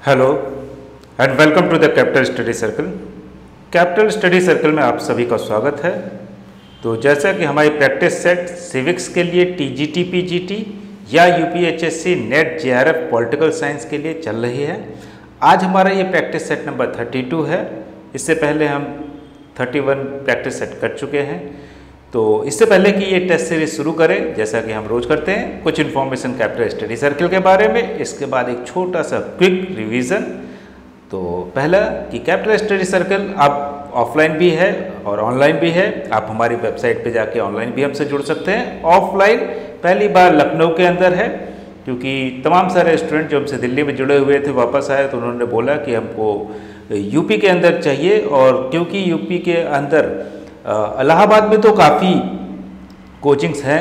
Hello and welcome to the capital study circle. Capital study circle में आप सभी का स्वागत है। तो जैसा कि हमारी प्रैक्टिस सेट सिविक्स के लिए टीजीटी पीजीटी या UPHSC net JRF political science के लिए चल रही है। आज हमारा ये प्रैक्टिस सेट नंबर 32 है। इससे पहले हम 31 प्रैक्टिस सेट कर चुके हैं। तो इससे पहले कि ये टेस्ट सीरीज शुरू करें, जैसा कि हम रोज़ करते हैं, कुछ इन्फॉर्मेशन कैपिटल स्टडी सर्कल के बारे में, इसके बाद एक छोटा सा क्विक रिवीजन। तो पहला कि कैपिटल स्टडी सर्कल आप ऑफलाइन भी है और ऑनलाइन भी है। आप हमारी वेबसाइट पे जाके ऑनलाइन भी हमसे जुड़ सकते हैं। ऑफलाइन पहली बार लखनऊ के अंदर है, क्योंकि तमाम सारे स्टूडेंट जो हमसे दिल्ली में जुड़े हुए थे वापस आए, तो उन्होंने बोला कि हमको यूपी के अंदर चाहिए। और क्योंकि यूपी के अंदर इलाहाबाद में तो काफ़ी कोचिंग्स हैं,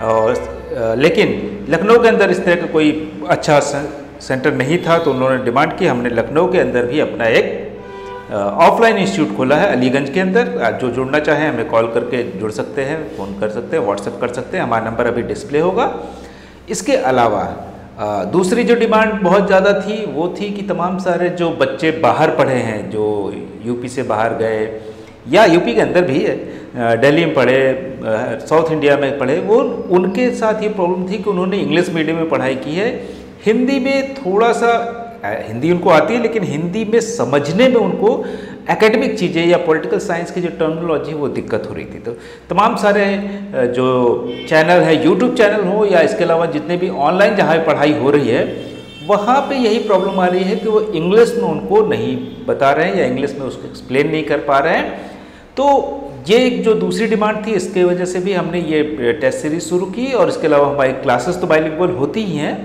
और लेकिन लखनऊ के अंदर इस तरह का कोई अच्छा सेंटर नहीं था, तो उन्होंने डिमांड की। हमने लखनऊ के अंदर भी अपना एक ऑफलाइन इंस्टीट्यूट खोला है अलीगंज के अंदर। जो जुड़ना चाहें हमें कॉल करके जुड़ सकते हैं, फ़ोन कर सकते हैं, व्हाट्सएप कर सकते हैं। हमारा नंबर अभी डिस्प्ले होगा। इसके अलावा दूसरी जो डिमांड बहुत ज़्यादा थी वो थी कि तमाम सारे जो बच्चे बाहर पढ़े हैं, जो यूपी से बाहर गए या यूपी के अंदर भी है, दिल्ली में पढ़े, साउथ इंडिया में पढ़े, वो उनके साथ ये प्रॉब्लम थी कि उन्होंने इंग्लिश मीडियम में पढ़ाई की है। हिंदी में थोड़ा सा हिंदी उनको आती है, लेकिन हिंदी में समझने में उनको एकेडमिक चीज़ें या पॉलिटिकल साइंस की जो टर्मिनोलॉजी वो दिक्कत हो रही थी। तो तमाम सारे जो चैनल है, यूट्यूब चैनल हो या इसके अलावा जितने भी ऑनलाइन जहाँ पढ़ाई हो रही है, वहाँ पे यही प्रॉब्लम आ रही है कि वो इंग्लिश में उनको नहीं बता रहे हैं या इंग्लिश में उसको एक्सप्लेन नहीं कर पा रहे हैं। तो ये एक जो दूसरी डिमांड थी, इसके वजह से भी हमने ये टेस्ट सीरीज शुरू की। और इसके अलावा हमारी क्लासेस तो बाइलिंगुअल होती ही हैं।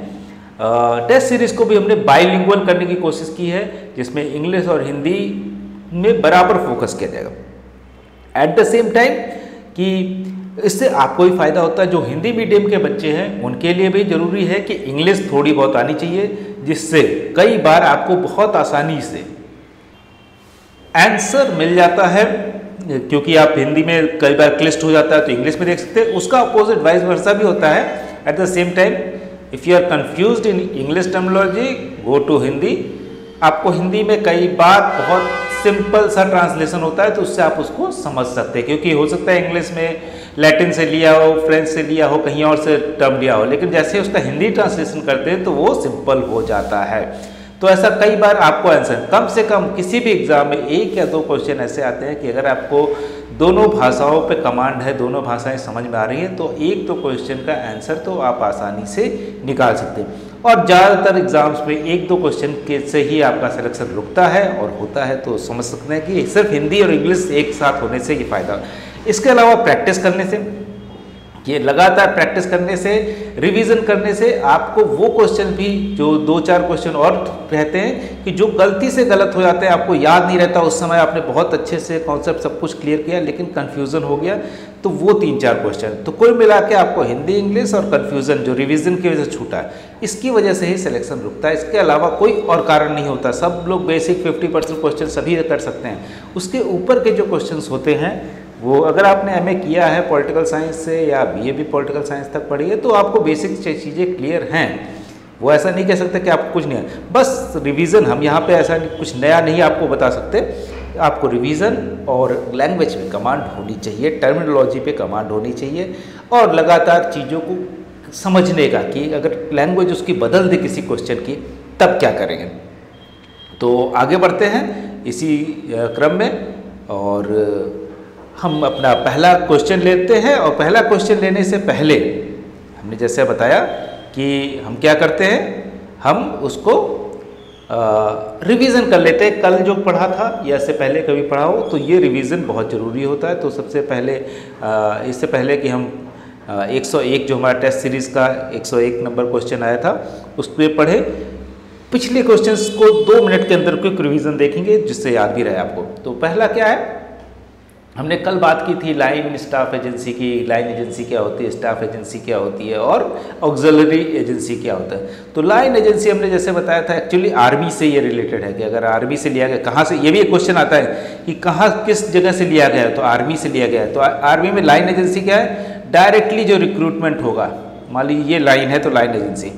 टेस्ट सीरीज को भी हमने बाइलिंगुअल करने की कोशिश की है, जिसमें इंग्लिश और हिंदी में बराबर फोकस किया जाएगा। एट द सेम टाइम कि इससे आपको भी फ़ायदा होता है। जो हिंदी मीडियम के बच्चे हैं उनके लिए भी ज़रूरी है कि इंग्लिश थोड़ी बहुत आनी चाहिए, जिससे कई बार आपको बहुत आसानी से आंसर मिल जाता है। क्योंकि आप हिंदी में कई बार क्लिष्ट हो जाता है तो इंग्लिश में देख सकते हैं। उसका अपोजिट वाइस वर्सा भी होता है। At the same time if you are confused in English terminology, go to Hindi. आपको हिंदी में कई बार बहुत सिंपल सा ट्रांसलेशन होता है, तो उससे आप उसको समझ सकते हैं। क्योंकि हो सकता है इंग्लिश में लैटिन से लिया हो, फ्रेंच से लिया हो, कहीं और से टर्म लिया हो, लेकिन जैसे उसका हिंदी ट्रांसलेशन करते हैं तो वो सिंपल हो जाता है। तो ऐसा कई बार आपको आंसर कम से कम किसी भी एग्जाम में 1 या 2 क्वेश्चन ऐसे आते हैं कि अगर आपको दोनों भाषाओं पे कमांड है, दोनों भाषाएं समझ में आ रही हैं, तो 1-2 क्वेश्चन का आंसर तो आप आसानी से निकाल सकते हैं। और ज़्यादातर एग्जाम्स में 1-2 क्वेश्चन के से ही आपका सिलेक्शन रुकता है और होता है। तो समझ सकते हैं कि सिर्फ हिंदी और इंग्लिश एक साथ होने से ये फ़ायदा। इसके अलावा प्रैक्टिस करने से, ये लगातार प्रैक्टिस करने से, रिवीजन करने से आपको वो क्वेश्चन भी जो 2-4 क्वेश्चन और रहते हैं कि जो गलती से गलत हो जाते हैं, आपको याद नहीं रहता, उस समय आपने बहुत अच्छे से कॉन्सेप्ट सब कुछ क्लियर किया लेकिन कन्फ्यूज़न हो गया, तो वो 3-4 क्वेश्चन, तो कुल मिला के आपको हिंदी, इंग्लिश और कन्फ्यूज़न जो रिवीजन की वजह से छूटा है, इसकी वजह से ही सिलेक्शन रुकता है। इसके अलावा कोई और कारण नहीं होता। सब लोग बेसिक 50% क्वेश्चन सभी कर सकते हैं। उसके ऊपर के जो क्वेश्चन होते हैं वो, अगर आपने एमए किया है पॉलिटिकल साइंस से या बीए भी पॉलिटिकल साइंस तक पढ़ी है, तो आपको बेसिक चीज़ें क्लियर हैं। वो ऐसा नहीं कह सकते कि आपको कुछ नहीं है। बस रिवीजन, हम यहाँ पे ऐसा कुछ नया नहीं आपको बता सकते। आपको रिवीजन और लैंग्वेज पे कमांड होनी चाहिए, टर्मिनोलॉजी पे कमांड होनी चाहिए, और लगातार चीज़ों को समझने का कि अगर लैंग्वेज उसकी बदल दे किसी क्वेश्चन की, तब क्या करेंगे। तो आगे बढ़ते हैं इसी क्रम में, और हम अपना पहला क्वेश्चन लेते हैं। और पहला क्वेश्चन लेने से पहले हमने जैसे बताया कि हम क्या करते हैं, हम उसको रिवीजन कर लेते हैं। कल जो पढ़ा था या इससे पहले कभी पढ़ा हो, तो ये रिवीजन बहुत ज़रूरी होता है। तो सबसे पहले इससे पहले कि हम 101 जो हमारा टेस्ट सीरीज़ का 101 नंबर क्वेश्चन आया था, उस पर पढ़े। पिछले क्वेश्चंस को 2 मिनट के अंदर क्विक रिवीजन देखेंगे, जिससे याद भी रहे आपको। तो पहला क्या है, हमने कल बात की थी लाइन स्टाफ एजेंसी की। लाइन एजेंसी क्या होती है, स्टाफ एजेंसी क्या होती है, और ऑक्सिलरी एजेंसी क्या होता है। तो लाइन एजेंसी हमने जैसे बताया था, एक्चुअली आर्मी से ये रिलेटेड है कि अगर आर्मी से लिया गया, कहाँ से, ये भी एक क्वेश्चन आता है कि कहाँ किस जगह से लिया गया है, तो आर्मी से लिया गया है। तो आर्मी में लाइन एजेंसी क्या है, डायरेक्टली जो रिक्रूटमेंट होगा, मान लीजिए ये लाइन है तो लाइन एजेंसी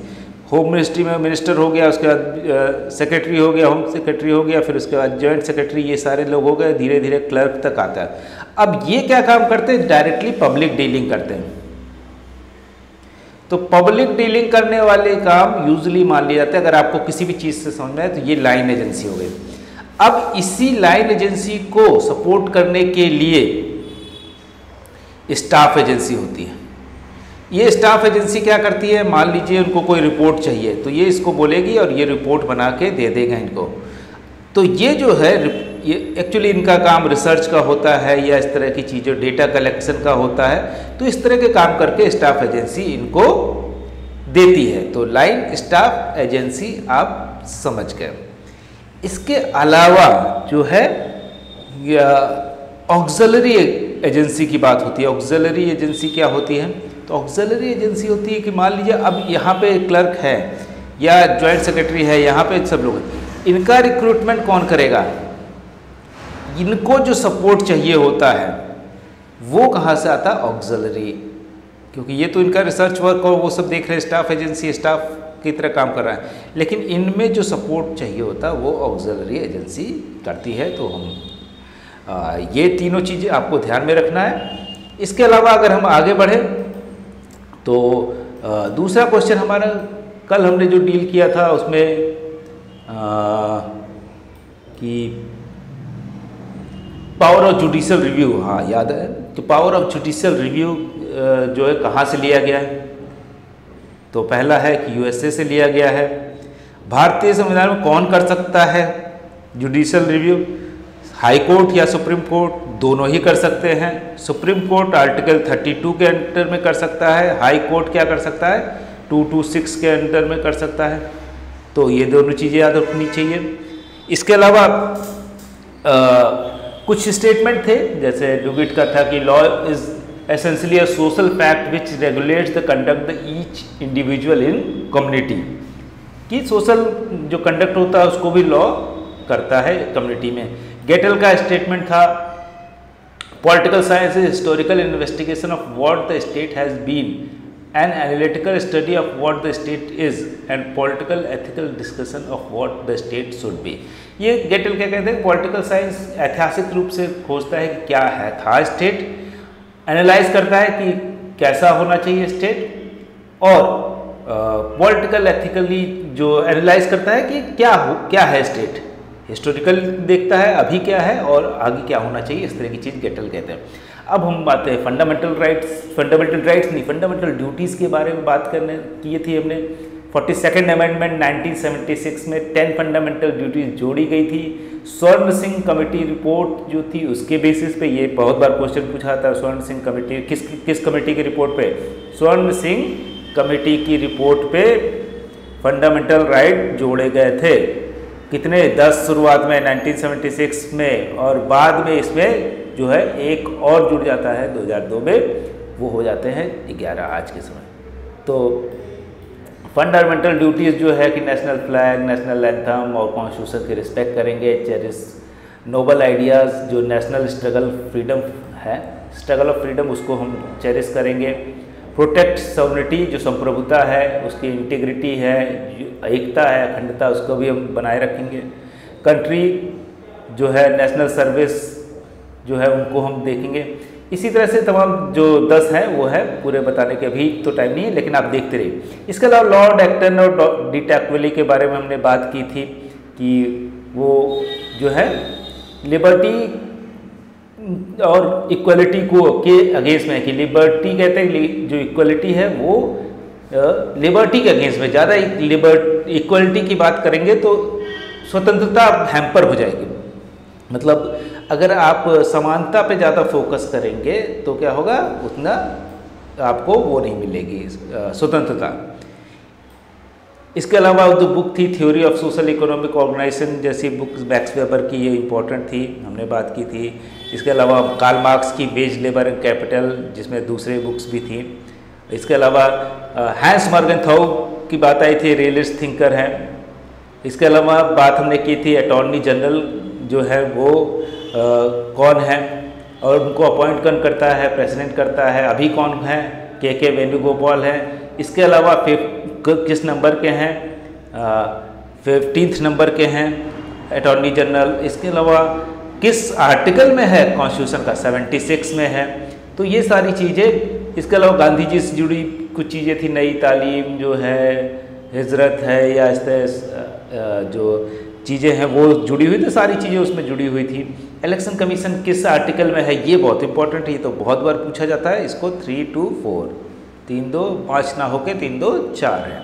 होम मिनिस्ट्री में मिनिस्टर हो गया, उसके बाद सेक्रेटरी हो गया, होम सेक्रेटरी हो गया, फिर उसके बाद जॉइंट सेक्रेटरी, ये सारे लोग हो गए, धीरे धीरे क्लर्क तक आता है। अब ये क्या काम करते हैं, डायरेक्टली पब्लिक डीलिंग करते हैं। तो पब्लिक डीलिंग करने वाले काम यूजली मान लिया जाता है, अगर आपको किसी भी चीज़ से समझ में आए तो ये लाइन एजेंसी हो गई। अब इसी लाइन एजेंसी को सपोर्ट करने के लिए स्टाफ एजेंसी होती है। ये स्टाफ एजेंसी क्या करती है, मान लीजिए उनको कोई रिपोर्ट चाहिए तो ये इसको बोलेगी और ये रिपोर्ट बना के दे देगा इनको। तो ये जो है ये एक्चुअली इनका काम रिसर्च का होता है या इस तरह की चीज़ें डेटा कलेक्शन का होता है, तो इस तरह के काम करके स्टाफ एजेंसी इनको देती है। तो लाइन स्टाफ एजेंसी आप समझ गए। इसके अलावा जो है ऑक्सिलरी एजेंसी की बात होती है। ऑक्सिलरी एजेंसी क्या होती है, तो ऑक्सिलरी एजेंसी होती है कि मान लीजिए अब यहाँ पे क्लर्क है या जॉइंट सेक्रेटरी है, यहाँ पे सब लोग, इनका रिक्रूटमेंट कौन करेगा, इनको जो सपोर्ट चाहिए होता है वो कहाँ से आता है, ऑक्सिलरी, क्योंकि ये तो इनका रिसर्च वर्क और वो सब देख रहे हैं, स्टाफ एजेंसी स्टाफ की तरह काम कर रहा है, लेकिन इनमें जो सपोर्ट चाहिए होता है वो ऑक्सिलरी एजेंसी करती है। तो हम ये तीनों चीज़ें आपको ध्यान में रखना है। इसके अलावा अगर हम आगे बढ़े तो दूसरा क्वेश्चन हमारा कल हमने जो डील किया था उसमें कि पावर ऑफ जुडिशियल रिव्यू, हाँ याद है, तो पावर ऑफ जुडिशियल रिव्यू जो है कहाँ से लिया गया है, तो पहला है कि यूएसए से लिया गया है। भारतीय संविधान में कौन कर सकता है जुडिशियल रिव्यू, हाई कोर्ट या सुप्रीम कोर्ट, दोनों ही कर सकते हैं। सुप्रीम कोर्ट आर्टिकल 32 के अंडर में कर सकता है, हाई कोर्ट क्या कर सकता है 226 के अंडर में कर सकता है। तो ये दोनों चीज़ें याद रखनी चाहिए। इसके अलावा कुछ स्टेटमेंट थे, जैसे डुगिट का था कि law is essentially a social fact which regulates the conduct the each individual in community, कि सोशल जो कंडक्ट होता है उसको भी लॉ करता है कम्युनिटी में। गेटल का स्टेटमेंट था political science is historical investigation of what the state has been, an analytical study of what the state is and political ethical discussion of what the state should be। ये गेटल क्या कहते हैं, political science ऐतिहासिक रूप से खोजता है कि क्या है था स्टेट, एनालाइज करता है कि कैसा होना चाहिए स्टेट, और पॉलिटिकल एथिकली जो एनालाइज करता है कि क्या है स्टेट, हिस्टोरिकल देखता है अभी क्या है और आगे क्या होना चाहिए, इस तरह की चीज़ गेटल कहते हैं। अब हम आते हैं फंडामेंटल राइट्स नहीं, फंडामेंटल ड्यूटीज़ के बारे में बात करने की थी हमने। 42nd अमेंडमेंट 1976 में 10 फंडामेंटल ड्यूटीज़ जोड़ी गई थी। स्वर्ण सिंह कमेटी रिपोर्ट जो थी उसके बेसिस पे, ये बहुत बार क्वेश्चन पूछा था, स्वर्ण सिंह कमेटी किस कमेटी की रिपोर्ट पे, स्वर्ण सिंह कमेटी की रिपोर्ट पे फंडामेंटल राइट जोड़े गए थे। कितने, 10 शुरुआत में 1976 में, और बाद में इसमें जो है एक और जुड़ जाता है 2002 में, वो हो जाते हैं 11 आज के समय। तो फंडामेंटल ड्यूटीज़ जो है कि नेशनल फ्लैग, नेशनल एंथम और कॉन्स्टिट्यूशन की रिस्पेक्ट करेंगे, चेरिश नोबल आइडियाज़, जो नेशनल स्ट्रगल फ्रीडम है, स्ट्रगल ऑफ फ्रीडम, उसको हम चेरिश करेंगे। प्रोटेक्ट सॉवरेनिटी, जो संप्रभुता है, उसकी इंटीग्रिटी है, एकता है, अखंडता, उसको भी हम बनाए रखेंगे। कंट्री जो है, नेशनल सर्विस जो है उनको हम देखेंगे। इसी तरह से तमाम जो 10 हैं वो है, पूरे बताने के अभी तो टाइम नहीं है, लेकिन आप देखते रहिए। इसके अलावा लॉर्ड एक्टन और डी टैक्विली के बारे में हमने बात की थी कि वो जो है लिबर्टी और इक्वलिटी को के अगेंस्ट में है, कि लिबर्टी कहते हैं जो इक्वलिटी है वो लिबर्टी के अगेंस्ट में, ज़्यादा इक्वलिटी की बात करेंगे तो स्वतंत्रता हैम्पर हो जाएगी। मतलब अगर आप समानता पे ज़्यादा फोकस करेंगे तो क्या होगा, उतना आपको वो नहीं मिलेगी स्वतंत्रता। इसके अलावा जो बुक थी theory of social economic organization जैसी बुक मैक्स वेबर की, ये इम्पोर्टेंट थी, हमने बात की थी। इसके अलावा कार्ल मार्क्स की वेज लेबर एंड कैपिटल, जिसमें दूसरे बुक्स भी थी। इसके अलावा हैंस मॉर्गनथाउ की बात आई थी, रियलिस्ट थिंकर हैं। इसके अलावा बात हमने की थी अटॉर्नी जनरल जो है वो कौन है और उनको अपॉइंट कौन करता है, प्रेसिडेंट करता है, अभी कौन है, के वेणुगोपाल है। इसके अलावा किस नंबर के हैं, 15th नंबर के हैं अटॉर्नी जनरल, इसके अलावा किस आर्टिकल में है कॉन्स्टिट्यूशन का, 76 में है। तो ये सारी चीज़ें, इसके अलावा गांधी जी से जुड़ी कुछ चीज़ें थी, नई तालीम जो है, हिजरत है, या इस तरह जो चीज़ें हैं वो जुड़ी हुई थी, सारी चीज़ें उसमें जुड़ी हुई थी। इलेक्शन कमीशन किस आर्टिकल में है, ये बहुत इंपॉर्टेंट है, ये तो बहुत बार पूछा जाता है। इसको 3, 2, 4, 3, 2, 5 ना होके 3, 2, 4 है।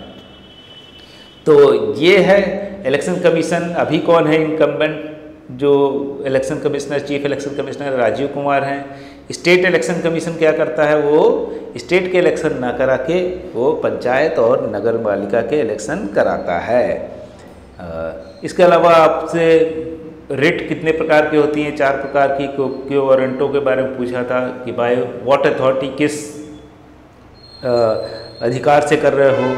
तो ये है इलेक्शन कमीशन। अभी कौन है इनकम्बेंट जो election commissioner, chief election commissioner Rajiv Kumar हैं। स्टेट इलेक्शन कमीशन क्या करता है, वो स्टेट के इलेक्शन ना करा के वो पंचायत और नगर पालिका के इलेक्शन कराता है। इसके अलावा आपसे रिट कितने प्रकार की होती हैं, 4 प्रकार की। क्यों वारंटों के बारे में पूछा था कि बाय व्हाट अथॉरिटी, किस अधिकार से कर रहे हो।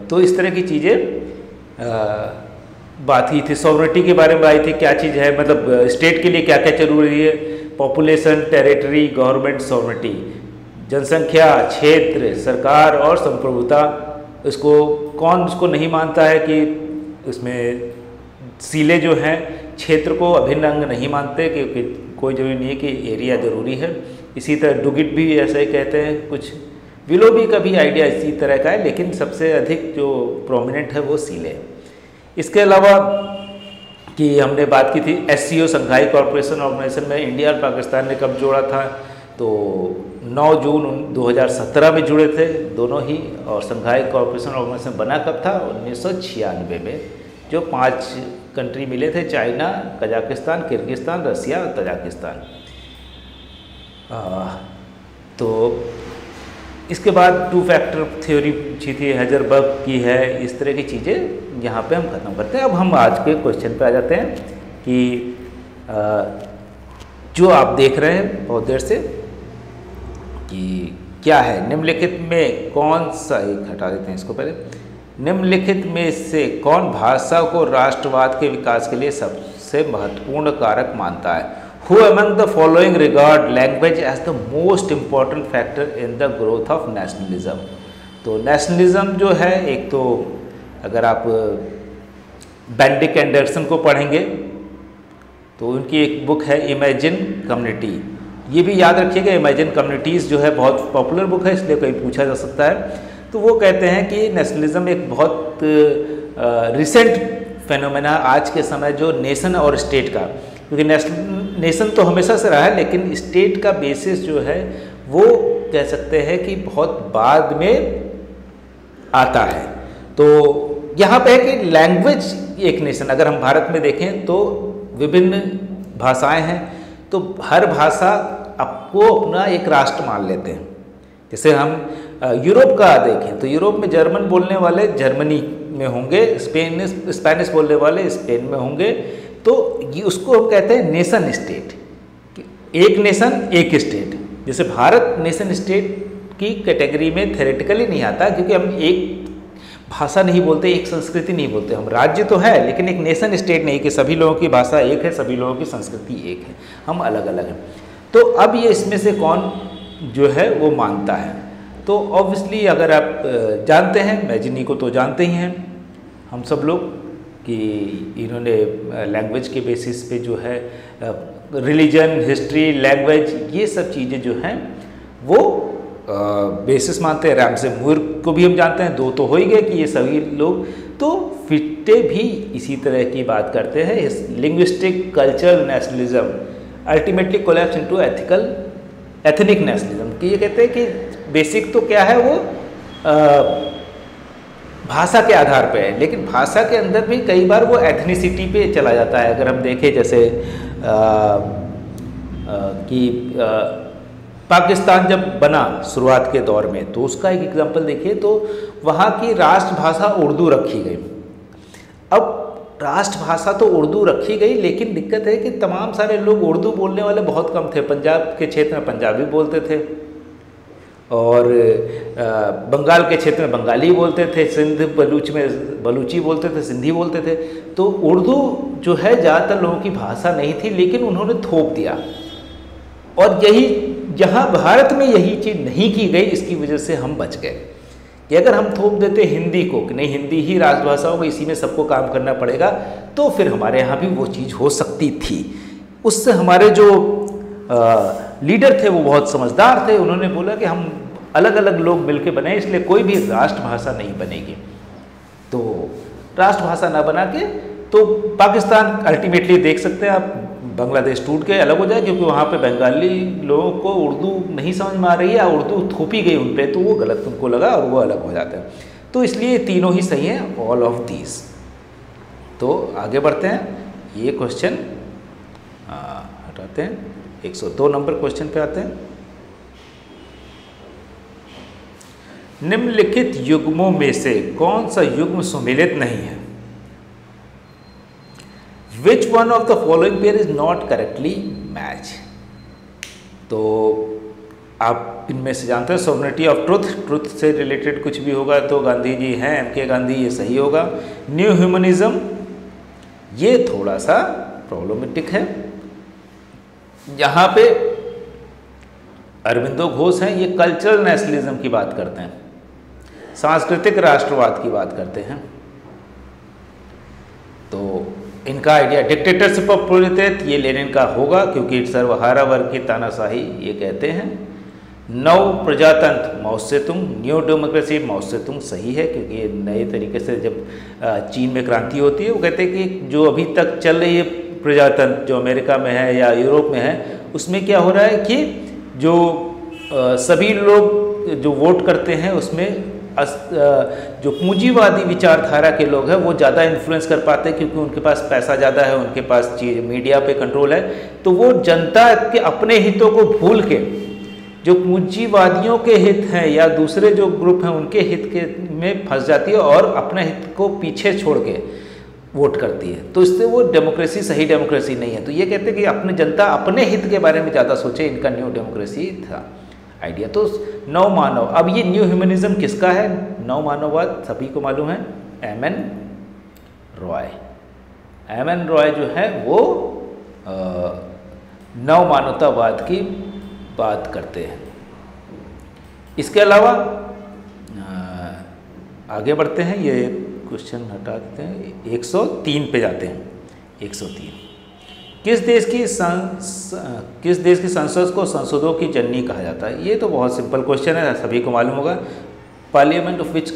तो इस तरह की चीज़ें बात ही थी। सॉवरेनिटी के बारे में आई थी, क्या चीज़ है, मतलब स्टेट के लिए क्या क्या जरूरी है, पॉपुलेशन, टेरिटरी, गवर्नमेंट, सॉवरेनिटी, जनसंख्या, क्षेत्र, सरकार और संप्रभुता। इसको कौन उसको नहीं मानता है कि इसमें सीले जो हैं क्षेत्र को अभिन्न अंग नहीं मानते, क्योंकि कोई जरूरी नहीं है कि एरिया ज़रूरी है। इसी तरह डुगिट भी ऐसा ही कहते हैं, कुछ विलो भी का भी आइडिया इसी तरह का है, लेकिन सबसे अधिक जो प्रोमिनेंट है वो सीले। इसके अलावा कि हमने बात की थी SCO, शंघाई कॉरपोरेशन ऑर्गेनाइजेशन में इंडिया और पाकिस्तान ने कब जोड़ा था, तो 9 जून 2017 में जुड़े थे दोनों ही। और शंघाई कॉरपोरेशन ऑर्गेनाइजेशन बना कब था, 1996 में, जो 5 कंट्री मिले थे, चाइना, कजाकिस्तान, किर्गिस्तान, रसिया और तजाकिस्तान। तो इसके बाद 2 फैक्टर थ्योरी पूछी थी, हैजरबर्ग की है। इस तरह की चीज़ें यहाँ पे हम खत्म करते हैं। अब हम आज के क्वेश्चन पे आ जाते हैं कि जो आप देख रहे हैं बहुत देर से कि क्या है, निम्नलिखित में कौन सा, एक हटा देते हैं इसको पहले, निम्नलिखित में से कौन भाषा को राष्ट्रवाद के विकास के लिए सबसे महत्वपूर्ण कारक मानता है। Who among the following regard language as the most important factor in the growth of nationalism? तो नेशनलिज्म जो है, एक तो अगर आप बेंडिक एंडरसन को पढ़ेंगे तो उनकी एक बुक है इमेजिन कम्युनिटी। ये भी याद रखिएगा, इमेजिन कम्युनिटीज़ जो है बहुत पॉपुलर बुक है, इसलिए कहीं पूछा जा सकता है। तो वो कहते हैं कि नेशनलिज्म एक बहुत रिसेंट फेनोमेना आज के समय जो नेशन और स्टेट का, क्योंकि नेशन तो हमेशा से रहा है, लेकिन स्टेट का बेसिस जो है वो कह सकते हैं कि बहुत बाद में आता है। तो यहाँ पे है कि लैंग्वेज, एक नेशन, अगर हम भारत में देखें तो विभिन्न भाषाएं हैं, तो हर भाषा आपको अपना एक राष्ट्र मान लेते हैं। जैसे हम यूरोप का देखें तो यूरोप में जर्मन बोलने वाले जर्मनी में होंगे, स्पेनिश बोलने वाले स्पेन में होंगे। तो ये उसको हम कहते हैं नेशन स्टेट, एक नेशन एक स्टेट। जैसे भारत नेशन स्टेट की कैटेगरी में थ्योरेटिकली नहीं आता, क्योंकि हम एक भाषा नहीं बोलते, एक संस्कृति नहीं बोलते। हम राज्य तो है, लेकिन एक नेशन स्टेट नहीं कि सभी लोगों की भाषा एक है, सभी लोगों की संस्कृति एक है, हम अलग अलग हैं। तो अब ये इसमें से कौन जो है वो मानता है, तो ऑब्वियसली अगर आप जानते हैं, मैजिनी को तो जानते ही हैं हम सब लोग कि इन्होंने लैंग्वेज के बेसिस पे जो है रिलीजन, हिस्ट्री, लैंग्वेज, ये सब चीज़ें जो हैं वो बेसिस मानते हैं। रैमसे मूर को भी हम जानते हैं, 2 तो हो ही गए कि ये सभी लोग। तो फिट्टे भी इसी तरह की बात करते हैं। Linguistic cultural nationalism ultimately collapse into ethnic nationalism, कि ये कहते हैं कि बेसिक तो क्या है वो भाषा के आधार पे है, लेकिन भाषा के अंदर भी कई बार वो एथनिसिटी पे चला जाता है। अगर हम देखें जैसे कि पाकिस्तान जब बना शुरुआत के दौर में, तो उसका एक एग्जांपल देखिए, तो वहाँ की राष्ट्रभाषा उर्दू रखी गई। अब राष्ट्रभाषा तो उर्दू रखी गई, लेकिन दिक्कत है कि तमाम सारे लोग उर्दू बोलने वाले बहुत कम थे। पंजाब के क्षेत्र में पंजाबी बोलते थे, और बंगाल के क्षेत्र में बंगाली बोलते थे, सिंध बलूच में बलूची बोलते थे, सिंधी बोलते थे। तो उर्दू जो है ज़्यादातर लोगों की भाषा नहीं थी, लेकिन उन्होंने थोप दिया। और यही यहाँ भारत में यही चीज़ नहीं की गई, इसकी वजह से हम बच गए कि अगर हम थोप देते हिंदी को कि नहीं हिंदी ही राजभाषा होगी, इसी में सबको काम करना पड़ेगा, तो फिर हमारे यहाँ भी वो चीज़ हो सकती थी। उससे हमारे जो लीडर थे वो बहुत समझदार थे, उन्होंने बोला कि हम अलग अलग लोग मिलकर बने, इसलिए कोई भी राष्ट्रभाषा नहीं बनेगी। तो राष्ट्रभाषा ना बना के तो पाकिस्तान अल्टीमेटली देख सकते हैं आप, बांग्लादेश टूट के अलग हो जाए, क्योंकि वहाँ पे बंगाली लोगों को उर्दू नहीं समझ में आ रही है या उर्दू थोपी गई उन पर, तो वो गलत उनको लगा और वो अलग हो जाते हैं। तो इसलिए तीनों ही सही हैं, ऑल ऑफ दीज। तो आगे बढ़ते हैं, ये क्वेश्चन हटाते हैं, 102 नंबर क्वेश्चन पे आते हैं। निम्नलिखित युग्मों में से कौन सा युग्म सुमेलित नहीं है? Which one of the following pair is not correctly match? तो आप इनमें से जानते हैं, सोवरेनिटी ऑफ ट्रुथ से रिलेटेड कुछ भी होगा तो गांधी जी हैं, MK गांधी, ये सही होगा। न्यू ह्यूमनिज्म, ये थोड़ा सा प्रॉब्लमेटिक है। यहाँ पे अरविंदो घोष हैं, ये कल्चरल नेशनलिज्म की बात करते हैं, सांस्कृतिक राष्ट्रवाद की बात करते हैं। तो इनका आइडिया डिक्टेटरशिप ऑफ प्रोलेटारिएट, ये लेनिन का होगा, क्योंकि सर्वहारा वर्ग की तानाशाही ये कहते हैं। नव प्रजातंत्र माओ सेतुंग, न्यू डेमोक्रेसी माओ सेतुंग सही है, क्योंकि ये नए तरीके से जब चीन में क्रांति होती है, वो कहते हैं कि जो अभी तक चल रही है प्रजातंत्र, जो अमेरिका में है या यूरोप में है, उसमें क्या हो रहा है कि जो सभी लोग जो वोट करते हैं उसमें जो पूंजीवादी विचारधारा के लोग हैं वो ज़्यादा इन्फ्लुएंस कर पाते हैं, क्योंकि उनके पास पैसा ज़्यादा है, उनके पास मीडिया पे कंट्रोल है। तो वो जनता के अपने हितों को भूल के जो पूंजीवादियों के हित हैं या दूसरे जो ग्रुप हैं उनके हित के में फंस जाती है और अपने हित को पीछे छोड़ के वोट करती है। तो इससे वो डेमोक्रेसी सही डेमोक्रेसी नहीं है। तो ये कहते हैं कि अपने जनता अपने हित के बारे में ज़्यादा सोचे, इनका न्यू डेमोक्रेसी था आइडिया। तो नव मानव, अब ये न्यू ह्यूमनिज्म किसका है? नव मानववाद सभी को मालूम है, एम.एन. रॉय। एम.एन. रॉय जो है वो नव मानवतावाद की बात करते हैं। इसके अलावा आगे बढ़ते हैं, ये क्वेश्चन हटा देते हैं, 103 पे जाते हैं। 103, किस देश की संसद को संसदों की जननी कहा जाता है? ये तो बहुत सिंपल क्वेश्चन है, सभी को मालूम होगा। Parliament of which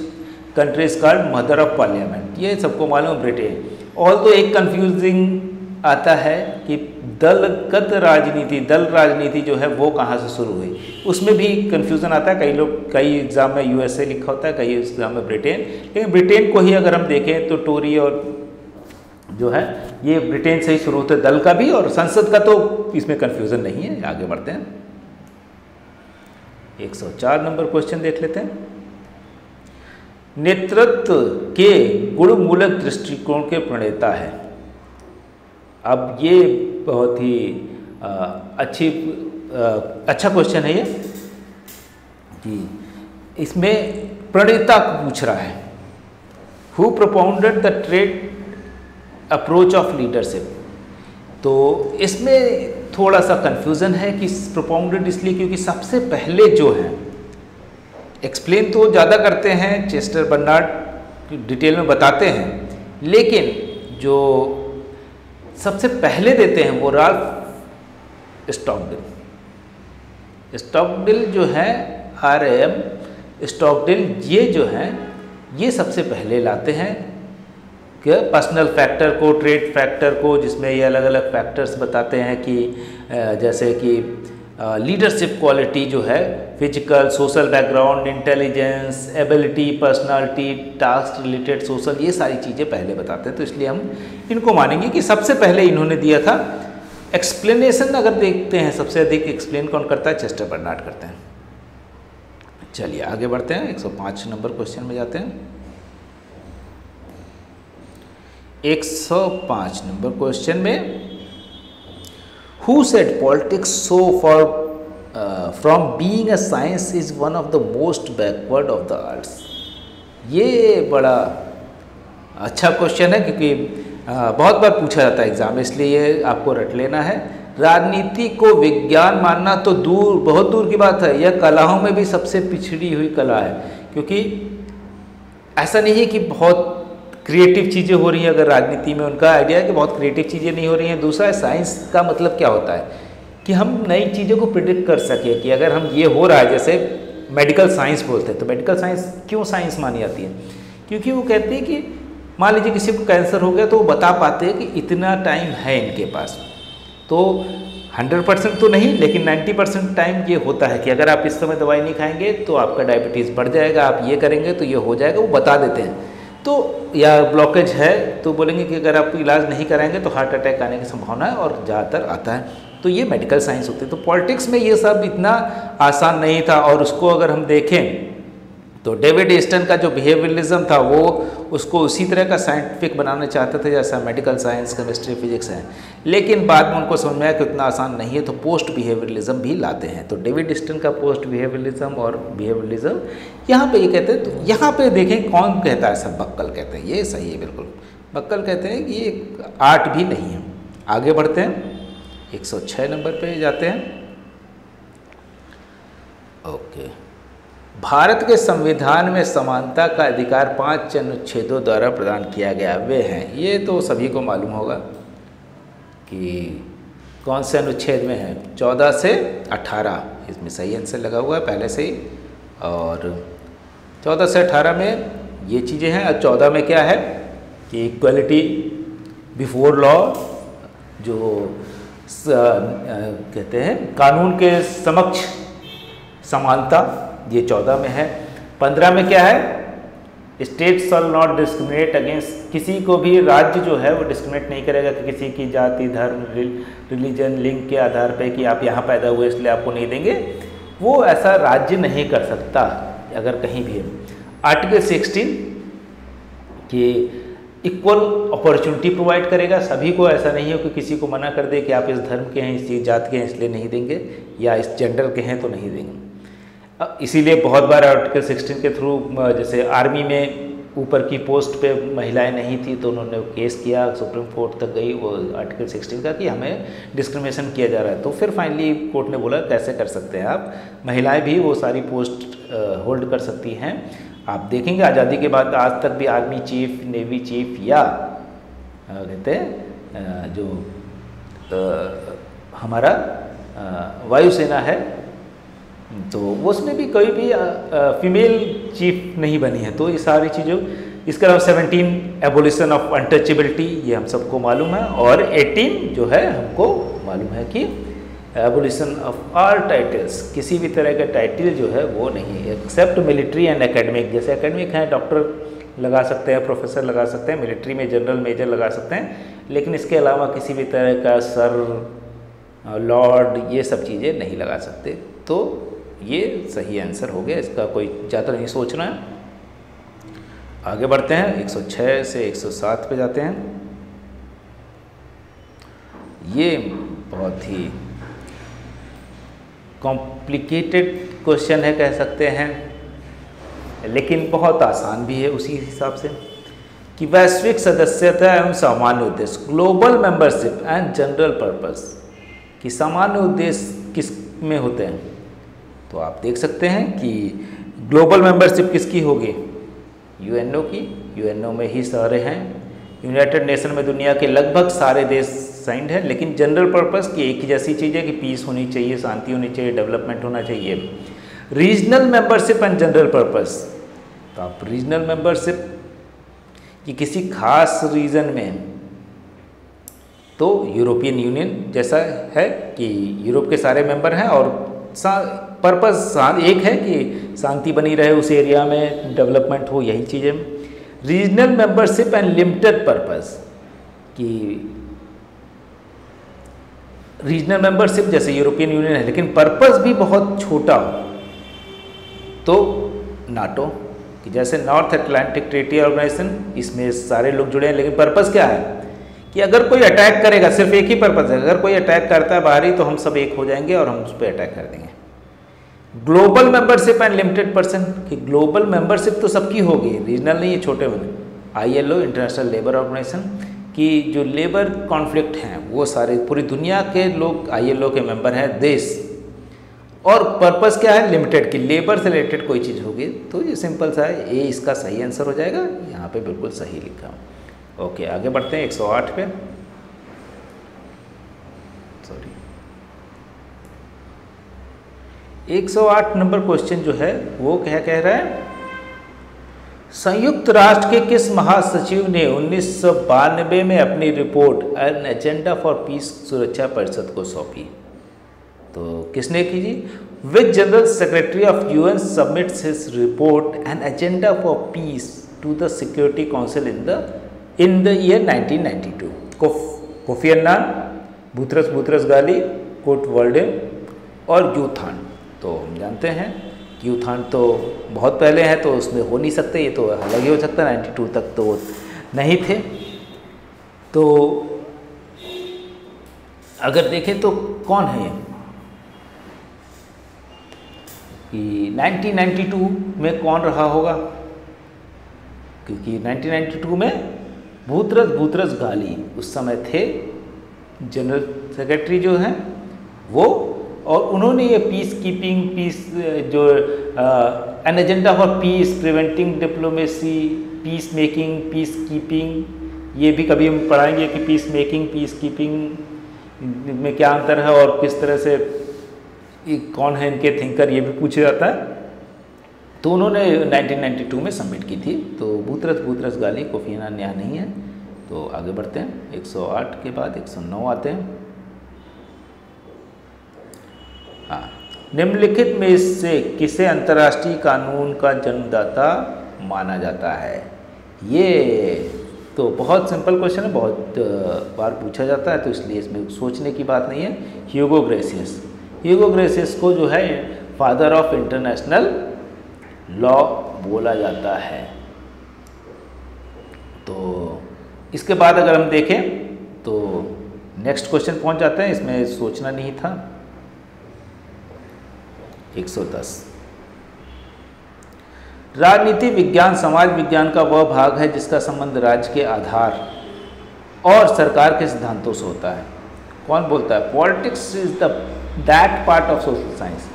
country is called mother of parliament, ये सबको मालूम है, ब्रिटेन। और तो एक कंफ्यूजिंग आता है कि दल राजनीति जो है वो कहाँ से शुरू हुई, उसमें भी कंफ्यूजन आता है। कई एग्जाम में USA लिखा होता है, कई एग्जाम में ब्रिटेन, लेकिन ब्रिटेन को ही अगर हम देखें तो टोरी और जो है ये ब्रिटेन से ही शुरू होते, दल का भी और संसद का, तो इसमें कंफ्यूजन नहीं है। आगे बढ़ते हैं, 104 नंबर क्वेश्चन देख लेते हैं। नेतृत्व के गुणमूलक दृष्टिकोण के प्रणेता है। अब ये बहुत ही अच्छा क्वेश्चन है ये, कि इसमें प्रणेता को पूछ रहा है, who propounded the trade approach of leadership. तो इसमें थोड़ा सा कंफ्यूजन है कि प्रोपाउंडेड इसलिए क्योंकि सबसे पहले जो है, एक्सप्लेन तो ज़्यादा करते हैं, चेस्टर बर्नार्ड डिटेल में बताते हैं, लेकिन जो सबसे पहले देते हैं वो राल्फ स्टॉकडिल जो है, RM स्टॉकडिल, ये जो है ये सबसे पहले लाते हैं कि पर्सनल फैक्टर को, ट्रेड फैक्टर को, जिसमें ये अलग अलग फैक्टर्स बताते हैं कि जैसे कि लीडरशिप क्वालिटी जो है, physical, social background, intelligence, ability, personality, task related, social, ये सारी चीज़ें पहले बताते हैं। तो इसलिए हम इनको मानेंगे कि सबसे पहले इन्होंने दिया था। एक्सप्लेनेशन अगर देखते हैं, सबसे अधिक एक्सप्लेन कौन करता है? चेस्टर बर्नार्ड करते हैं। चलिए आगे बढ़ते हैं, 105 नंबर क्वेश्चन में जाते हैं। 105 नंबर क्वेश्चन में, Who said politics so far from being a science is one of the most backward of the arts? ये बड़ा अच्छा क्वेश्चन है, क्योंकि बहुत बार पूछा जाता है एग्जाम में, इसलिए ये आपको रट लेना है। राजनीति को विज्ञान मानना तो बहुत दूर की बात है, यह कलाओं में भी सबसे पिछड़ी हुई कला है, क्योंकि ऐसा नहीं है कि बहुत क्रिएटिव चीज़ें हो रही हैं। अगर राजनीति में उनका आइडिया है कि बहुत क्रिएटिव चीज़ें नहीं हो रही हैं। दूसरा है साइंस का मतलब क्या होता है कि हम नई चीज़ों को प्रिडिक्ट कर सके कि अगर हम ये हो रहा है, जैसे मेडिकल साइंस बोलते हैं, तो मेडिकल साइंस क्यों साइंस मानी जाती है? क्योंकि वो कहते हैं कि मान लीजिए किसी को कैंसर हो गया तो वो बता पाते हैं कि इतना टाइम है इनके पास। तो 100% तो नहीं, लेकिन 90% टाइम ये होता है कि अगर आप इस समय दवाई नहीं खाएंगे तो आपका डायबिटीज़ बढ़ जाएगा, आप ये करेंगे तो ये हो जाएगा, वो बता देते हैं। तो या ब्लॉकेज है तो बोलेंगे कि अगर आप इलाज नहीं कराएंगे तो हार्ट अटैक आने की संभावना है, और ज़्यादातर आता है। तो ये मेडिकल साइंस होती है। तो पॉलिटिक्स में ये सब इतना आसान नहीं था। और उसको अगर हम देखें तो डेविड ईस्टन का जो बिहेवियरलिज्म था वो उसको उसी तरह का साइंटिफिक बनाना चाहते थे जैसा मेडिकल साइंस, केमिस्ट्री, फिजिक्स है। लेकिन बाद में उनको समझ में आया कि उतना आसान नहीं है, तो पोस्ट बिहेवियरलिज्म भी लाते हैं। तो डेविड ईस्टन का पोस्ट बिहेवियरलिज्म और बिहेवियरलिज्म यहाँ पे ये कहते हैं। तो यहाँ पे देखें कौन कहता है, सब बक्कल कहते हैं। ये सही है बिल्कुल, बक्कल कहते हैं कि ये आर्ट भी नहीं है। आगे बढ़ते हैं, 106 नंबर पे जाते हैं। ओके, भारत के संविधान में समानता का अधिकार 5 अनुच्छेदों द्वारा प्रदान किया गया। वे हैं, ये तो सभी को मालूम होगा कि कौन से अनुच्छेद में है। 14 से 18 इसमें सही आंसर लगा हुआ है पहले से ही। और 14 से 18 में ये चीज़ें हैं। और 14 में क्या है कि इक्वलिटी बिफोर लॉ, जो कहते हैं कानून के समक्ष समानता, ये 14 में है। 15 में क्या है, state shawl not discriminate against, किसी को भी राज्य जो है वो डिस्क्रिमिनेट नहीं करेगा कि किसी की जाति, धर्म, रिलीजन, लिंग के आधार पे कि आप यहाँ पैदा हुए इसलिए आपको नहीं देंगे। वो ऐसा राज्य नहीं कर सकता अगर कहीं भी है। आर्टिकल 16 कि इक्वल अपॉर्चुनिटी प्रोवाइड करेगा सभी को, ऐसा नहीं है कि किसी को मना कर दे कि आप इस धर्म के हैं, इस जात के हैं इसलिए नहीं देंगे, या इस जेंडर के हैं तो नहीं देंगे। इसीलिए बहुत बार आर्टिकल 16 के थ्रू, जैसे आर्मी में ऊपर की पोस्ट पे महिलाएं नहीं थी तो उन्होंने केस किया, सुप्रीम कोर्ट तक गई वो आर्टिकल 16 का कि हमें डिस्क्रिमिनेशन किया जा रहा है। तो फिर फाइनली कोर्ट ने बोला कैसे कर सकते हैं आप, महिलाएं भी वो सारी पोस्ट होल्ड कर सकती हैं। आप देखेंगे आज़ादी के बाद आज तक भी आर्मी चीफ, नेवी चीफ या कहते हैं जो हमारा वायुसेना है, तो उसमें भी कोई भी फीमेल चीफ नहीं बनी है। तो ये सारी चीज़ों, इसके अलावा 17 एबोलिशन ऑफ अनटचेबिलिटी, ये हम सबको मालूम है। और 18 जो है हमको मालूम है कि एबोलिशन ऑफ ऑल टाइटल्स, किसी भी तरह का टाइटल जो है वो नहीं है एक्सेप्ट मिलिट्री एंड एकेडमिक। जैसे एकेडमिक हैं, डॉक्टर लगा सकते हैं, प्रोफेसर लगा सकते हैं, मिलिट्री में जनरल, मेजर लगा सकते हैं, लेकिन इसके अलावा किसी भी तरह का सर, लॉर्ड, ये सब चीज़ें नहीं लगा सकते। तो ये सही आंसर हो गया, इसका कोई ज़्यादा नहीं सोचना है। आगे बढ़ते हैं, 106 से 107 पे जाते हैं। ये बहुत ही कॉम्प्लिकेटेड क्वेश्चन है कह सकते हैं, लेकिन बहुत आसान भी है उसी हिसाब से कि वैश्विक सदस्यता एवं सामान्य उद्देश्य, global membership and general purpose, कि सामान्य उद्देश्य किस में होते हैं। तो आप देख सकते हैं कि ग्लोबल मेंबरशिप किसकी होगी, यूएनओ की। यूएनओ में ही सारे हैं, यूनाइटेड नेशन में दुनिया के लगभग सारे देश साइंड हैं। लेकिन जनरल पर्पस की एक ही जैसी चीज़ है कि पीस होनी चाहिए, शांति होनी चाहिए, डेवलपमेंट होना चाहिए। Regional membership and general purpose, तो आप रीजनल मेंबरशिप कि किसी खास रीजन में, तो यूरोपियन यूनियन जैसा है कि यूरोप के सारे मेंबर हैं और पर्पस एक है कि शांति बनी रहे उस एरिया में, डेवलपमेंट हो, यही चीज़ है। Regional membership and limited purpose, कि रीजनल मेंबरशिप जैसे यूरोपियन यूनियन है लेकिन पर्पस भी बहुत छोटा हो, तो नाटो, कि जैसे नॉर्थ अटलांटिक ट्रीटी ऑर्गेनाइजेशन, इसमें सारे लोग जुड़े हैं, लेकिन पर्पस क्या है कि अगर कोई अटैक करेगा, सिर्फ एक ही पर्पस है, अगर कोई अटैक करता है बाहरी तो हम सब एक हो जाएंगे और हम उस पर अटैक कर देंगे। Global membership and limited person, कि ग्लोबल मेंबरशिप तो सबकी होगी, रीजनल नहीं है, छोटे बने। ILO, इंटरनेशनल लेबर ऑर्गेनाइजेशन, कि जो लेबर कॉन्फ्लिक्ट हैं वो सारे पूरी दुनिया के लोग ILO के मेंबर हैं, देश। और पर्पस क्या है, लिमिटेड की लेबर से रिलेटेड कोई चीज़ होगी तो ये सिंपल सा है, ए इसका सही आंसर हो जाएगा, यहाँ पे बिल्कुल सही लिखा हूँ। ओके आगे बढ़ते हैं 108 पे। सॉरी 108 नंबर क्वेश्चन जो है वो क्या कह रहा है, संयुक्त राष्ट्र के किस महासचिव ने 1992 में अपनी report an agenda for peace सुरक्षा परिषद को सौंपी? तो किसने की जी? Which general secretary of UN submits his report an agenda for peace to the security council in the year 1992? Kofi Annan, Boutros Ghali, Kurt Waldheim और यूथान। तो हम जानते हैं कि यूथान तो बहुत पहले है तो उसमें हो नहीं सकते, ये तो अलग ही हो सकता है, 92 तक तो नहीं थे। तो अगर देखें तो कौन है ये कि 1992 में कौन रहा होगा, क्योंकि 1992 में बुतरस गाली उस समय थे जनरल सेक्रेटरी जो हैं वो, और उन्होंने ये पीस कीपिंग, पीस जो an agenda for peace, preventing diplomacy, peace making, peace keeping, ये भी कभी हम पढ़ाएंगे कि पीस मेकिंग, पीस कीपिंग में क्या अंतर है और किस तरह से कौन है इनके थिंकर, ये भी पूछा जाता है। तो उन्होंने 1992 में सबमिट की थी। तो बुतरस गाली, कोफी अन्नान यहाँ नहीं है। तो आगे बढ़ते हैं 108 के बाद 109 आते हैं। हाँ, निम्नलिखित में से किसे अंतर्राष्ट्रीय कानून का जन्मदाता माना जाता है? ये तो बहुत सिंपल क्वेश्चन है, बहुत बार पूछा जाता है तो इसलिए इसमें सोचने की बात नहीं है। ह्यूगो ग्रेसियस को जो है फादर ऑफ इंटरनेशनल लॉ बोला जाता है। तो इसके बाद अगर हम देखें तो नेक्स्ट क्वेश्चन पहुंच जाते हैं, इसमें सोचना नहीं था। 110 राजनीति विज्ञान समाज विज्ञान का वह भाग है जिसका संबंध राज्य के आधार और सरकार के सिद्धांतों से होता है। कौन बोलता है? Politics is that part of social science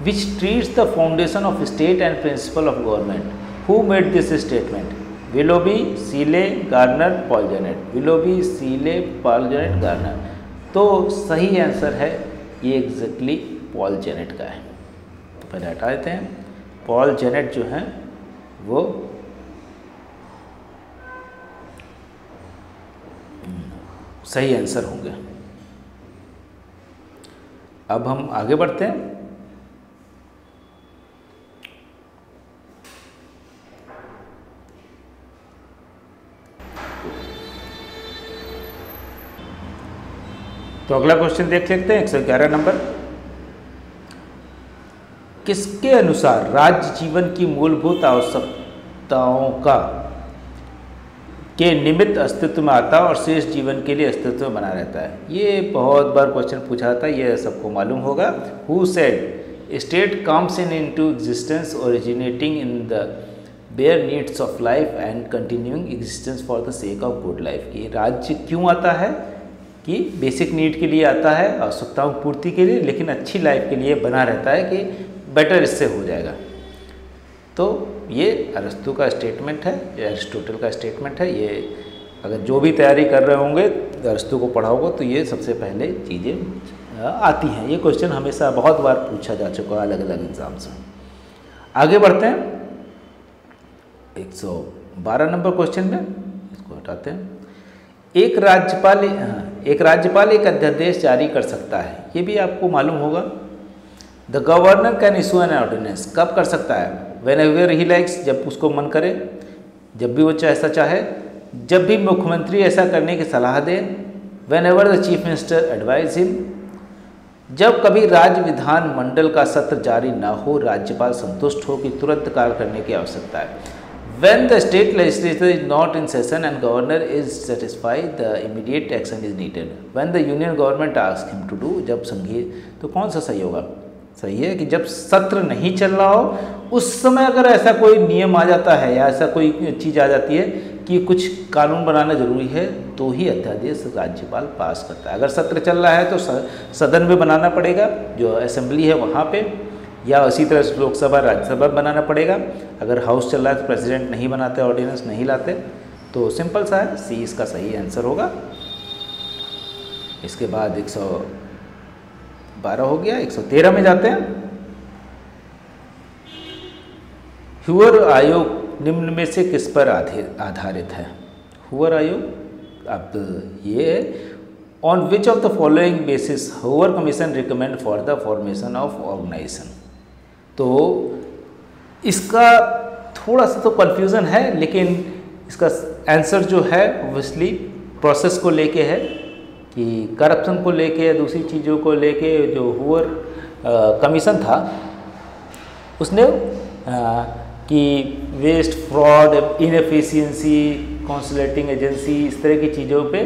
which treats the foundation of state and principle of government. Who made this statement? Willoughby, Seeley, Garner, Paul Janet. Willoughby, Seeley, Paul Janet, Garner. तो सही answer है ये exactly Paul Janet का है। तो पहले हटा देते हैं, पॉल जेनेट जो हैं वो सही आंसर होंगे। अब हम आगे बढ़ते हैं। तो अगला क्वेश्चन देख लेते हैं 111 नंबर। किसके अनुसार राज्य जीवन की मूलभूत आवश्यकताओं का के निमित्त अस्तित्व में आता है और शेष जीवन के लिए अस्तित्व में बना रहता है? ये बहुत बार क्वेश्चन पूछा जाता है, ये सबको मालूम होगा। Who said state comes into existence originating in the bare needs of life and continuing existence for the sake of good life. कि राज्य क्यों आता है? कि बेसिक नीड के लिए आता है, आवश्यकताओं की पूर्ति के लिए, लेकिन अच्छी लाइफ के लिए बना रहता है कि बेटर इससे हो जाएगा। तो ये अरस्तु का स्टेटमेंट है, ये अरिस्टोटल का स्टेटमेंट है। ये अगर जो भी तैयारी कर रहे होंगे अरस्तु को पढ़ाओगे तो ये सबसे पहले चीज़ें आती हैं। ये क्वेश्चन हमेशा बहुत बार पूछा जा चुका है अलग अलग एग्जाम्स में। आगे बढ़ते हैं 112 नंबर क्वेश्चन में, इसको हटाते हैं। एक राज्यपाल एक अध्यादेश जारी कर सकता है, ये भी आपको मालूम होगा। The governor can issue an ordinance, कब कर सकता है? वेन एवर ही लाइक्स, जब उसको मन करे, जब भी वो ऐसा चाहे, जब भी मुख्यमंत्री ऐसा करने की सलाह दे। Whenever the chief minister advise him, जब कभी राज्य विधान मंडल का सत्र जारी ना हो, राज्यपाल संतुष्ट हो कि तुरंत कार्य करने की आवश्यकता है। When the state legislature is not in session and governor is satisfied, the immediate action is needed. When the union government asks him to do, जब संघीय, तो कौन सा सही होगा? सही है कि जब सत्र नहीं चल रहा हो उस समय अगर ऐसा कोई नियम आ जाता है या ऐसा कोई चीज़ आ जाती है कि कुछ कानून बनाना जरूरी है तो ही अध्यादेश राज्यपाल पास करता है। अगर सत्र चल रहा है तो सदन में बनाना पड़ेगा, जो असेंबली है वहाँ पे, या इसी तरह लोकसभा राज्यसभा बनाना पड़ेगा। अगर हाउस चल रहा है तो प्रेसिडेंट नहीं बनाते, ऑर्डिनेंस नहीं लाते। तो सिंपल सा है, सी इसका सही आंसर होगा। इसके बाद 112 हो गया, 113 में जाते हैं। हूवर आयोग निम्न में से किस पर आधारित है? हूवर आयोग, अब ये on which of the following basis Hoover commission recommend for the formation of organization. तो इसका थोड़ा सा तो कन्फ्यूज़न है, लेकिन इसका आंसर जो है ऑब्वियसली प्रोसेस को लेके है कि करप्शन को लेके, दूसरी चीज़ों को लेके जो हूवर कमीशन था उसने कि वेस्ट, फ्रॉड, इनएफिशिएंसी, कॉन्सुलेटिंग एजेंसी, इस तरह की चीज़ों पे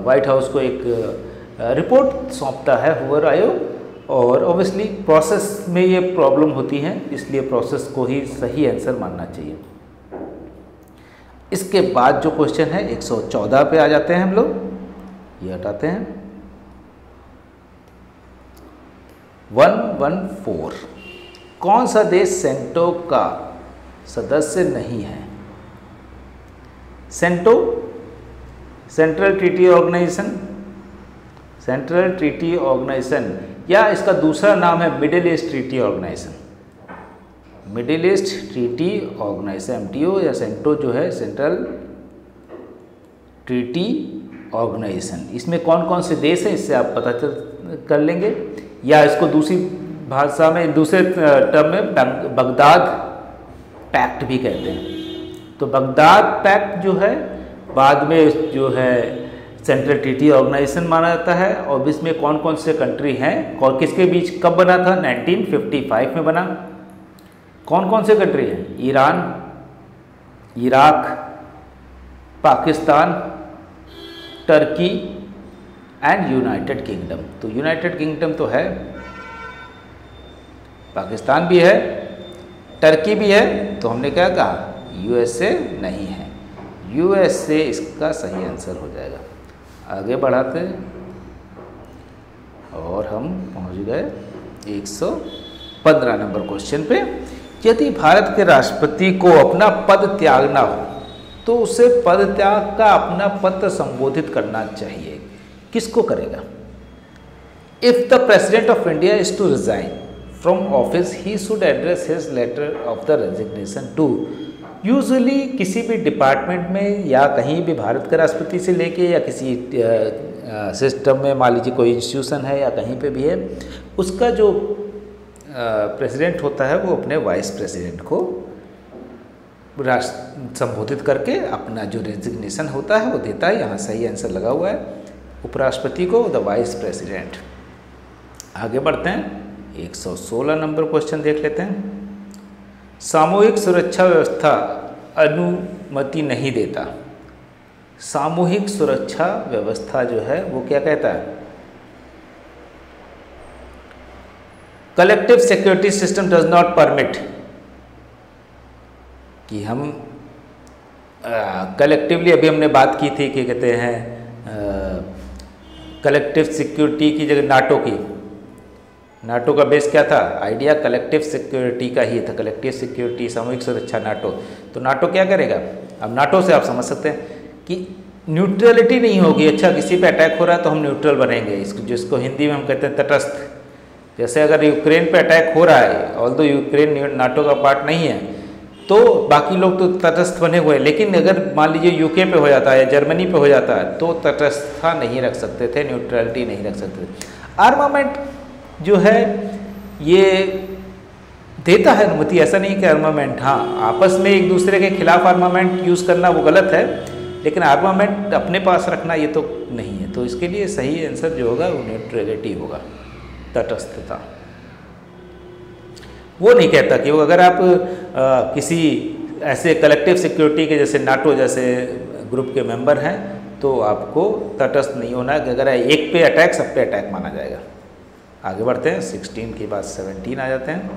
वाइट हाउस को एक रिपोर्ट सौंपता है हूवर आयोग। और ऑब्वियसली प्रोसेस में ये प्रॉब्लम होती है, इसलिए प्रोसेस को ही सही आंसर मानना चाहिए। इसके बाद जो क्वेश्चन है 114 पे आ जाते हैं हम लोग, ये हटाते हैं। 114, कौन सा देश सेंटो का सदस्य नहीं है? CENTO, central treaty organization, central treaty organization, या इसका दूसरा नाम है middle east treaty organization. Middle east treaty organization, MTO, या सेंटो जो है सेंट्रल ट्रीटी ऑर्गेनाइजेशन। इसमें कौन कौन से देश हैं इससे आप पता कर लेंगे, या इसको दूसरी भाषा में, दूसरे टर्म में बगदाद पैक्ट भी कहते हैं। तो बगदाद पैक्ट जो है बाद में जो है सेंट्रल ट्रीटी ऑर्गेनाइजेशन माना जाता है। और इसमें कौन कौन से कंट्री हैं और किसके बीच कब बना था? 1955 में बना। कौन कौन से कंट्री हैं? Iran, Iraq, Pakistan, Turkey and United kingdom. तो यूनाइटेड किंगडम तो है, पाकिस्तान भी है, टर्की भी है, तो हमने क्या कहा? USA नहीं है। USA इसका सही आंसर हो जाएगा। आगे बढ़ाते हैं और हम पहुंच गए 115 नंबर क्वेश्चन पे। यदि भारत के राष्ट्रपति को अपना पद त्यागना हो तो उसे पद त्याग का अपना पत्र संबोधित करना चाहिए। किसको करेगा? If the president of India is to resign from office he should address his letter of the resignation to. Usually किसी भी डिपार्टमेंट में या कहीं भी भारत के राष्ट्रपति से लेके या किसी सिस्टम में, मान लीजिए कोई इंस्टीट्यूशन है या कहीं पे भी है, उसका जो प्रेसिडेंट होता है वो अपने वाइस प्रेसिडेंट को संबोधित करके अपना जो रेजिग्नेशन होता है वो देता है। यहाँ सही आंसर लगा हुआ है, उपराष्ट्रपति को द वाइस प्रेसिडेंट। आगे बढ़ते हैं, 116 नंबर क्वेश्चन देख लेते हैं। सामूहिक सुरक्षा व्यवस्था अनुमति नहीं देता। सामूहिक सुरक्षा व्यवस्था जो है वो क्या कहता है? Collective security system does not permit, कि हम कलेक्टिवली, अभी हमने बात की थी कि कहते हैं कलेक्टिव सिक्योरिटी की जगह नाटो की, नाटो का बेस क्या था? आइडिया कलेक्टिव सिक्योरिटी का ही था, कलेक्टिव सिक्योरिटी, सामूहिक सुरक्षा, नाटो। तो नाटो क्या करेगा? अब नाटो से आप समझ सकते हैं कि न्यूट्रलिटी नहीं होगी। अच्छा, किसी पे अटैक हो रहा है तो हम न्यूट्रल बनेंगे, इसको जिसको हिंदी में हम कहते हैं तटस्थ। जैसे अगर यूक्रेन पे अटैक हो रहा है, ऑल्दो यूक्रेन नाटो का पार्ट नहीं है, तो बाकी लोग तो तटस्थ बने हुए हैं, लेकिन अगर मान लीजिए यूके पे हो जाता है या जर्मनी पे हो जाता है तो तटस्थता नहीं रख सकते थे, न्यूट्रलिटी नहीं रख सकते थे। आर्मामेंट जो है ये देता है अनुमति, ऐसा नहीं कि आर्मामेंट, हाँ आपस में एक दूसरे के खिलाफ आर्मामेंट यूज़ करना वो गलत है, लेकिन आर्मामेंट अपने पास रखना ये तो नहीं है। तो इसके लिए सही आंसर जो होगा वो न्यूट्रलिटी होगा, तटस्थता। वो नहीं कहता कि वो अगर आप किसी ऐसे कलेक्टिव सिक्योरिटी के जैसे नाटो जैसे ग्रुप के मेंबर हैं तो आपको तटस्थ नहीं होना है कि अगर एक पे अटैक सब पे अटैक माना जाएगा। आगे बढ़ते हैं, 16 के बाद 17 आ जाते हैं।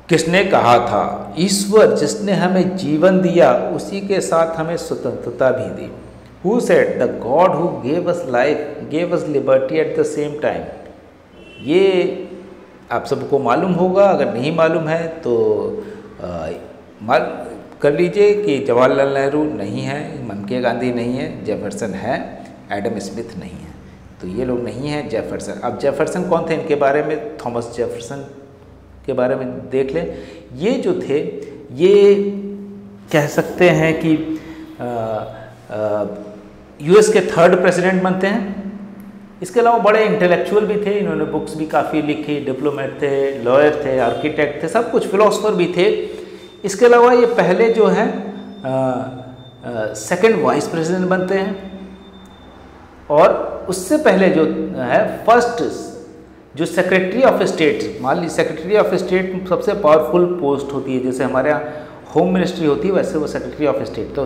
किसने कहा था, ईश्वर जिसने हमें जीवन दिया उसी के साथ हमें स्वतंत्रता भी दी। Who said the God who gave us life gave us liberty at the same time? ये आप सबको मालूम होगा, अगर नहीं मालूम है तो कर लीजिए कि जवाहरलाल नेहरू नहीं है, मनके गांधी नहीं है, जेफरसन है, एडम स्मिथ नहीं है। तो ये लोग नहीं हैं, जेफरसन। अब जेफरसन कौन थे, इनके बारे में थॉमस जेफरसन के बारे में देख लें। ये जो थे ये कह सकते हैं कि यूएस के 3rd प्रेसिडेंट बनते हैं। इसके अलावा बड़े इंटेलेक्चुअल भी थे, इन्होंने बुक्स भी काफ़ी लिखी, डिप्लोमेट थे, लॉयर थे, आर्किटेक्ट थे, सब कुछ, फिलोसोफर भी थे। इसके अलावा ये पहले जो हैं 2nd वाइस प्रेसिडेंट बनते हैं, और उससे पहले जो है 1st जो सेक्रेटरी ऑफ स्टेट, मान लीजिए सेक्रेटरी ऑफ स्टेट सबसे पावरफुल पोस्ट होती है, जैसे हमारे यहाँ होम मिनिस्ट्री होती है वैसे वो सेक्रेटरी ऑफ स्टेट। तो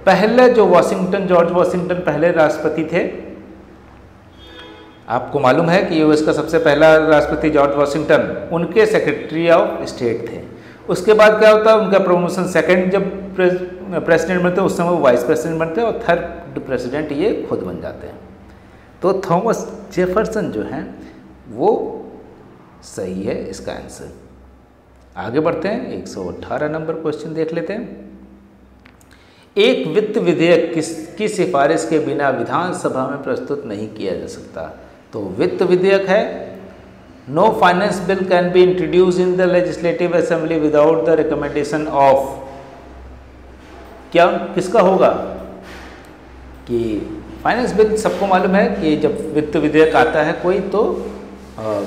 पहले जो जॉर्ज वाशिंगटन पहले राष्ट्रपति थे, आपको मालूम है कि यूएस का सबसे पहला राष्ट्रपति जॉर्ज वाशिंगटन, उनके सेक्रेटरी ऑफ स्टेट थे। उसके बाद क्या होता है, उनका प्रमोशन 2nd जब प्रेसिडेंट बनते हैं उस समय वो वाइस प्रेसिडेंट बनते हैं, और 3rd प्रेसिडेंट ये खुद बन जाते हैं। तो थॉमस जेफरसन जो हैं वो सही है इसका आंसर। आगे बढ़ते हैं, 118 नंबर क्वेश्चन देख लेते हैं। एक वित्त विधेयक किसकी सिफारिश के बिना विधानसभा में प्रस्तुत नहीं किया जा सकता। तो वित्त विधेयक है, no finance bill can be introduce in the legislative assembly without the recommendation of, क्या किसका होगा कि फाइनेंस बिल सबको मालूम है कि जब वित्त विधेयक आता है कोई तो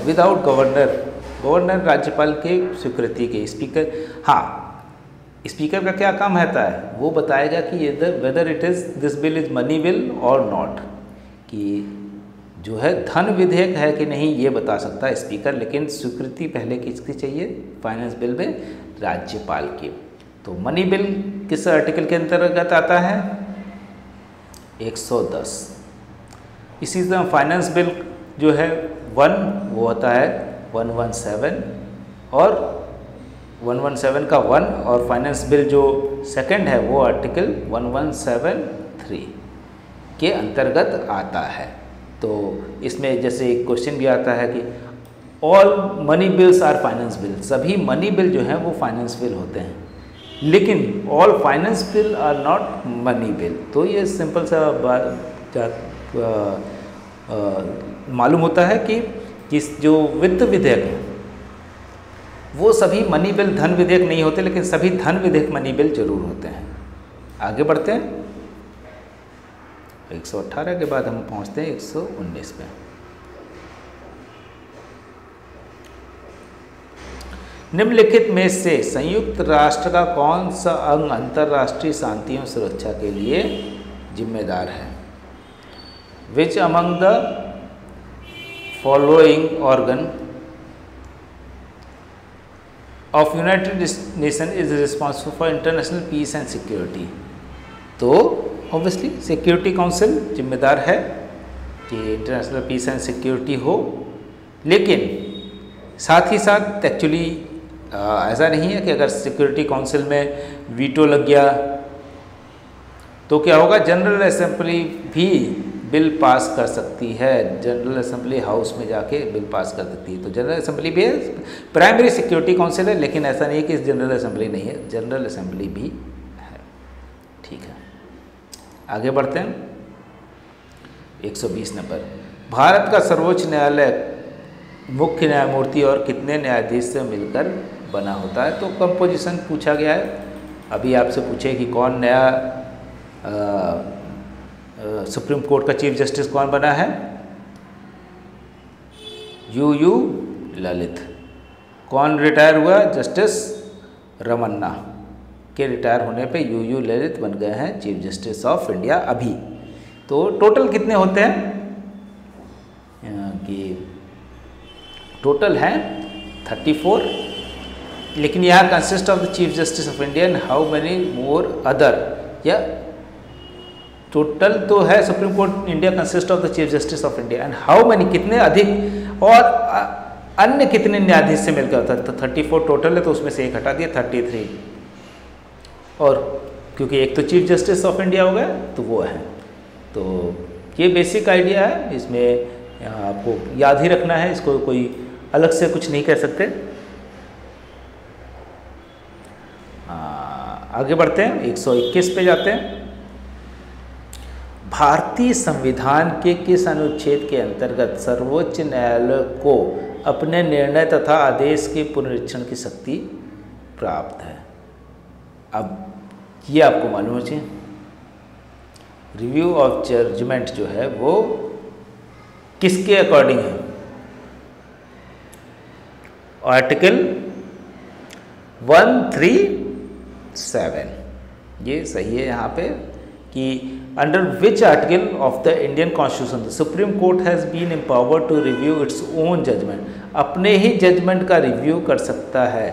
विदाउट गवर्नर राज्यपाल के स्वीकृति के, स्पीकर, हाँ स्पीकर का क्या काम रहता है, वो बताएगा कि whether it is this bill is money bill और नॉट, कि जो है धन विधेयक है कि नहीं ये बता सकता है स्पीकर, लेकिन स्वीकृति पहले किसकी चाहिए फाइनेंस बिल में, राज्यपाल की। तो मनी बिल किस आर्टिकल के अंतर्गत आता है, 110। इसी तरह फाइनेंस बिल जो है 1 वो होता है 117, और 117 का 1, और फाइनेंस बिल जो 2nd है वो आर्टिकल 1173 के अंतर्गत आता है। तो इसमें जैसे एक क्वेश्चन भी आता है कि all money bills are finance bill, सभी मनी बिल जो हैं वो फाइनेंस बिल होते हैं, लेकिन all finance bill are not money bill. तो ये सिंपल सा मालूम होता है कि जो वित्त विधेयक है वो सभी मनी बिल धन विधेयक नहीं होते, लेकिन सभी धन विधेयक मनी बिल जरूर होते हैं। आगे बढ़ते हैं, 118 के बाद हम पहुंचते हैं 119 पे। निम्नलिखित में से संयुक्त राष्ट्र का कौन सा अंग अंतर्राष्ट्रीय शांति एवं सुरक्षा के लिए जिम्मेदार है। Which among the following organ of United Nation is responsible for international peace and security. तो ऑब्वियसली सिक्योरिटी काउंसिल जिम्मेदार है कि इंटरनेशनल पीस एंड सिक्योरिटी हो, लेकिन साथ ही साथ एक्चुअली ऐसा नहीं है कि अगर सिक्योरिटी काउंसिल में वीटो लग गया तो क्या होगा, जनरल असेंबली भी बिल पास कर सकती है, जनरल असेंबली हाउस में जाके बिल पास कर सकती है। तो जनरल असेंबली भी है, प्राइमरी सिक्योरिटी काउंसिल है, लेकिन ऐसा नहीं है कि जनरल असेंबली नहीं है, जनरल असेंबली भी है। ठीक है, आगे बढ़ते हैं, 120 नंबर। भारत का सर्वोच्च न्यायालय मुख्य न्यायमूर्ति और कितने न्यायाधीश से मिलकर बना होता है। तो कंपोजिशन पूछा गया है, अभी आपसे पूछे कि कौन नया सुप्रीम कोर्ट का चीफ जस्टिस कौन बना है, यू ललित। कौन रिटायर हुआ, जस्टिस रमन्ना के रिटायर होने पे यू ललित बन गए हैं चीफ जस्टिस ऑफ इंडिया अभी। तो टोटल कितने होते हैं कि टोटल हैं 34, लेकिन यहाँ consist of the chief justice of India and how many more other, या टोटल तो है supreme court India consist of the chief justice of India and how many, कितने अधिक और अन्य कितने न्यायाधीश से मिलकर होता है। तो 34 टोटल है, तो उसमें से एक हटा दिया 33, और क्योंकि एक तो चीफ जस्टिस ऑफ इंडिया हो गया तो वो है। तो ये बेसिक आइडिया है, इसमें आपको याद ही रखना है, इसको कोई अलग से कुछ नहीं कह सकते। आगे बढ़ते हैं, 121 पे जाते हैं। भारतीय संविधान के किस अनुच्छेद के अंतर्गत सर्वोच्च न्यायालय को अपने निर्णय तथा आदेश के पुनरीक्षण की शक्ति प्राप्त है? अब ये आपको मालूम है, रिव्यू ऑफ जजमेंट जो है वो किसके अकॉर्डिंग है? आर्टिकल 137, ये सही है यहाँ पे कि under which article of the Indian constitution the supreme court has been empowered to review its own judgment, अपने ही जजमेंट का रिव्यू कर सकता है।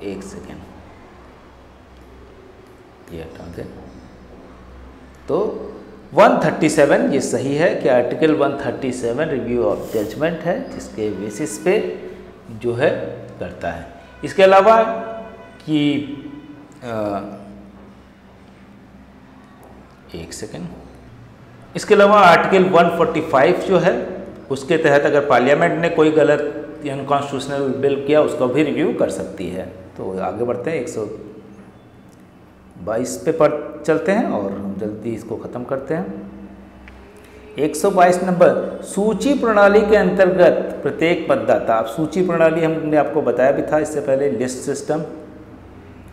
एक सेकेंड, ये हटा दें। तो 137 ये सही है कि आर्टिकल 137 रिव्यू ऑफ जजमेंट है, जिसके बेसिस पे जो है करता है। इसके अलावा कि एक सेकेंड, इसके अलावा आर्टिकल 145 जो है उसके तहत अगर पार्लियामेंट ने कोई गलत अनकॉन्स्टिट्यूशनल बिल किया उसका भी रिव्यू कर सकती है। तो आगे बढ़ते हैं, 122 पे पर चलते हैं और हम जल्दी इसको ख़त्म करते हैं। 122 नंबर, सूची प्रणाली के अंतर्गत प्रत्येक मतदाता, अब सूची प्रणाली हमने आपको बताया भी था इससे पहले, लिस्ट सिस्टम,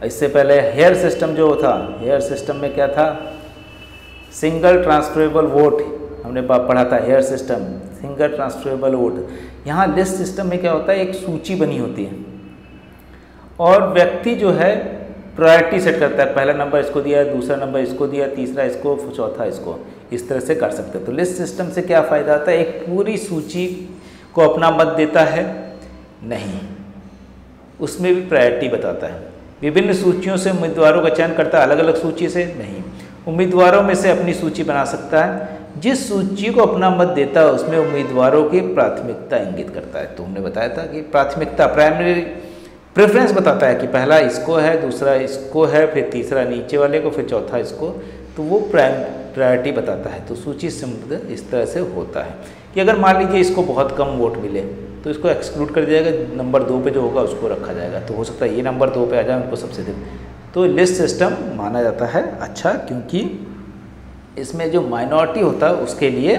इससे पहले हेयर सिस्टम जो था, हेयर सिस्टम में क्या था? सिंगल ट्रांसफरेबल वोट हमने पढ़ा था, Hare system single transferable vote. यहाँ लिस्ट सिस्टम में क्या होता है, एक सूची बनी होती है और व्यक्ति जो है प्रायोरिटी सेट करता है, पहला नंबर इसको दिया, दूसरा नंबर इसको दिया, तीसरा इसको, चौथा इसको, इस तरह से कर सकते हैं। तो लिस्ट सिस्टम से क्या फ़ायदा आता है? एक पूरी सूची को अपना मत देता है नहीं, उसमें भी प्रायोरिटी बताता है। विभिन्न सूचियों से उम्मीदवारों का चयन करता है, अलग अलग सूची से नहीं, उम्मीदवारों में से अपनी सूची बना सकता है। जिस सूची को अपना मत देता है उसमें उम्मीदवारों की प्राथमिकता इंगित करता है। तो हमने बताया था कि प्राथमिकता, प्राइमरी प्रेफरेंस बताता है कि पहला इसको है, दूसरा इसको है, फिर तीसरा नीचे वाले को, फिर चौथा इसको, तो वो प्रायोरिटी बताता है। तो सूची संबद्ध इस तरह से होता है कि अगर मान लीजिए इसको बहुत कम वोट मिले तो इसको एक्सक्लूड कर दिया जाएगा, नंबर 2 पे जो होगा उसको रखा जाएगा। तो हो सकता है ये नंबर 2 पे आ जाए, उनको सबसे दे। तो लिस्ट सिस्टम माना जाता है अच्छा, क्योंकि इसमें जो माइनॉरिटी होता है उसके लिए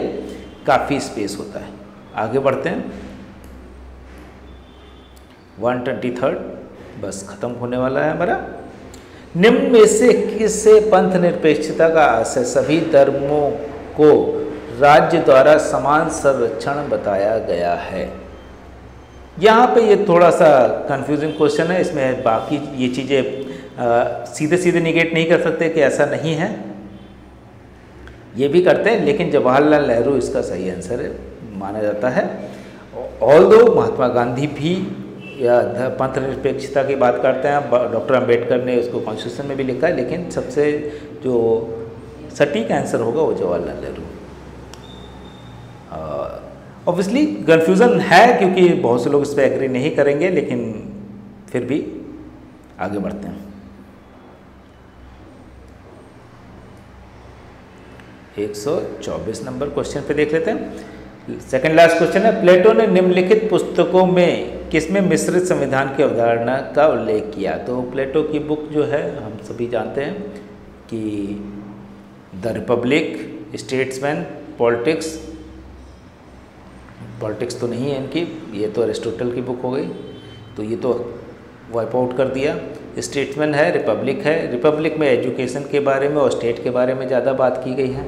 काफ़ी स्पेस होता है। आगे बढ़ते हैं, 123 बस ख़त्म होने वाला है हमारा। निम्न में से किससे पंथ निरपेक्षता का आशय सभी धर्मों को राज्य द्वारा समान संरक्षण बताया गया है? यहाँ पे ये थोड़ा सा कंफ्यूजिंग क्वेश्चन है, इसमें बाकी ये चीज़ें सीधे सीधे निगेट नहीं कर सकते कि ऐसा नहीं है, ये भी करते हैं, लेकिन जवाहरलाल नेहरू इसका सही आंसर है माना जाता है। ऑल्दो महात्मा गांधी भी या पंथ निरपेक्षता की बात करते हैं, डॉक्टर अंबेडकर ने उसको कॉन्स्टिट्यूशन में भी लिखा है, लेकिन सबसे जो सटीक आंसर होगा वो जवाहरलाल नेहरू। ऑब्वियसली कन्फ्यूज़न है क्योंकि बहुत से लोग इस पर एग्री नहीं करेंगे, लेकिन फिर भी आगे बढ़ते हैं। 124 नंबर क्वेश्चन पे देख लेते हैं। सेकंड लास्ट क्वेश्चन है, प्लेटो ने निम्नलिखित पुस्तकों में किसमें मिश्रित संविधान की अवधारणा का उल्लेख किया? तो प्लेटो की बुक जो है हम सभी जानते हैं कि द रिपब्लिक, स्टेट्समैन, पॉलिटिक्स तो नहीं है इनकी, ये तो अरिस्टोटल की बुक हो गई, तो ये तो वाइप आउट कर दिया। स्टेट्समैन है, रिपब्लिक है, रिपब्लिक में एजुकेशन के बारे में और स्टेट के बारे में ज़्यादा बात की गई है,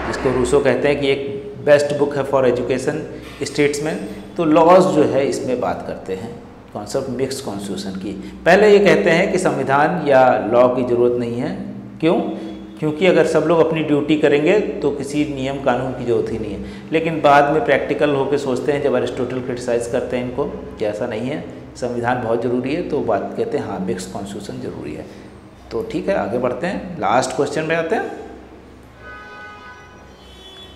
जिसको रूसो कहते हैं कि एक बेस्ट बुक है फॉर एजुकेशन। स्टेट्समैन तो लॉज जो है इसमें बात करते हैं कॉन्सेप्ट मिक्स्ड कॉन्स्टिट्यूशन की। पहले ये कहते हैं कि संविधान या लॉ की ज़रूरत नहीं है, क्यों? क्योंकि अगर सब लोग अपनी ड्यूटी करेंगे तो किसी नियम कानून की ज़रूरत ही नहीं है। लेकिन बाद में प्रैक्टिकल होकर सोचते हैं, जब अरिस्टोटल क्रिटिसाइज़ करते हैं इनको कि ऐसा नहीं है, संविधान बहुत ज़रूरी है, तो बात कहते हैं हाँ मिक्स्ड कॉन्स्टिट्यूशन ज़रूरी है। तो ठीक है, आगे बढ़ते हैं, लास्ट क्वेश्चन में आते हैं।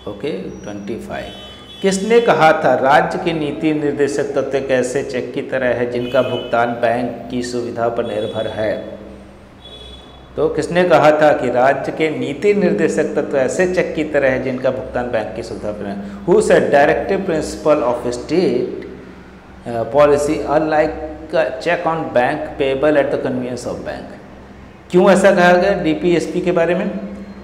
ओके 25। किसने कहा था राज्य के नीति निर्देशक तत्व कैसे चेक की तरह है जिनका भुगतान बैंक की सुविधा पर निर्भर है? तो किसने कहा था कि राज्य के नीति निर्देशक तत्व ऐसे चेक की तरह है जिनका भुगतान बैंक की सुविधा पर है? Who said directive principle of state policy unlike cheque on bank payable at the convenience of bank. क्यों ऐसा कहा गया डीपीएसपी के बारे में?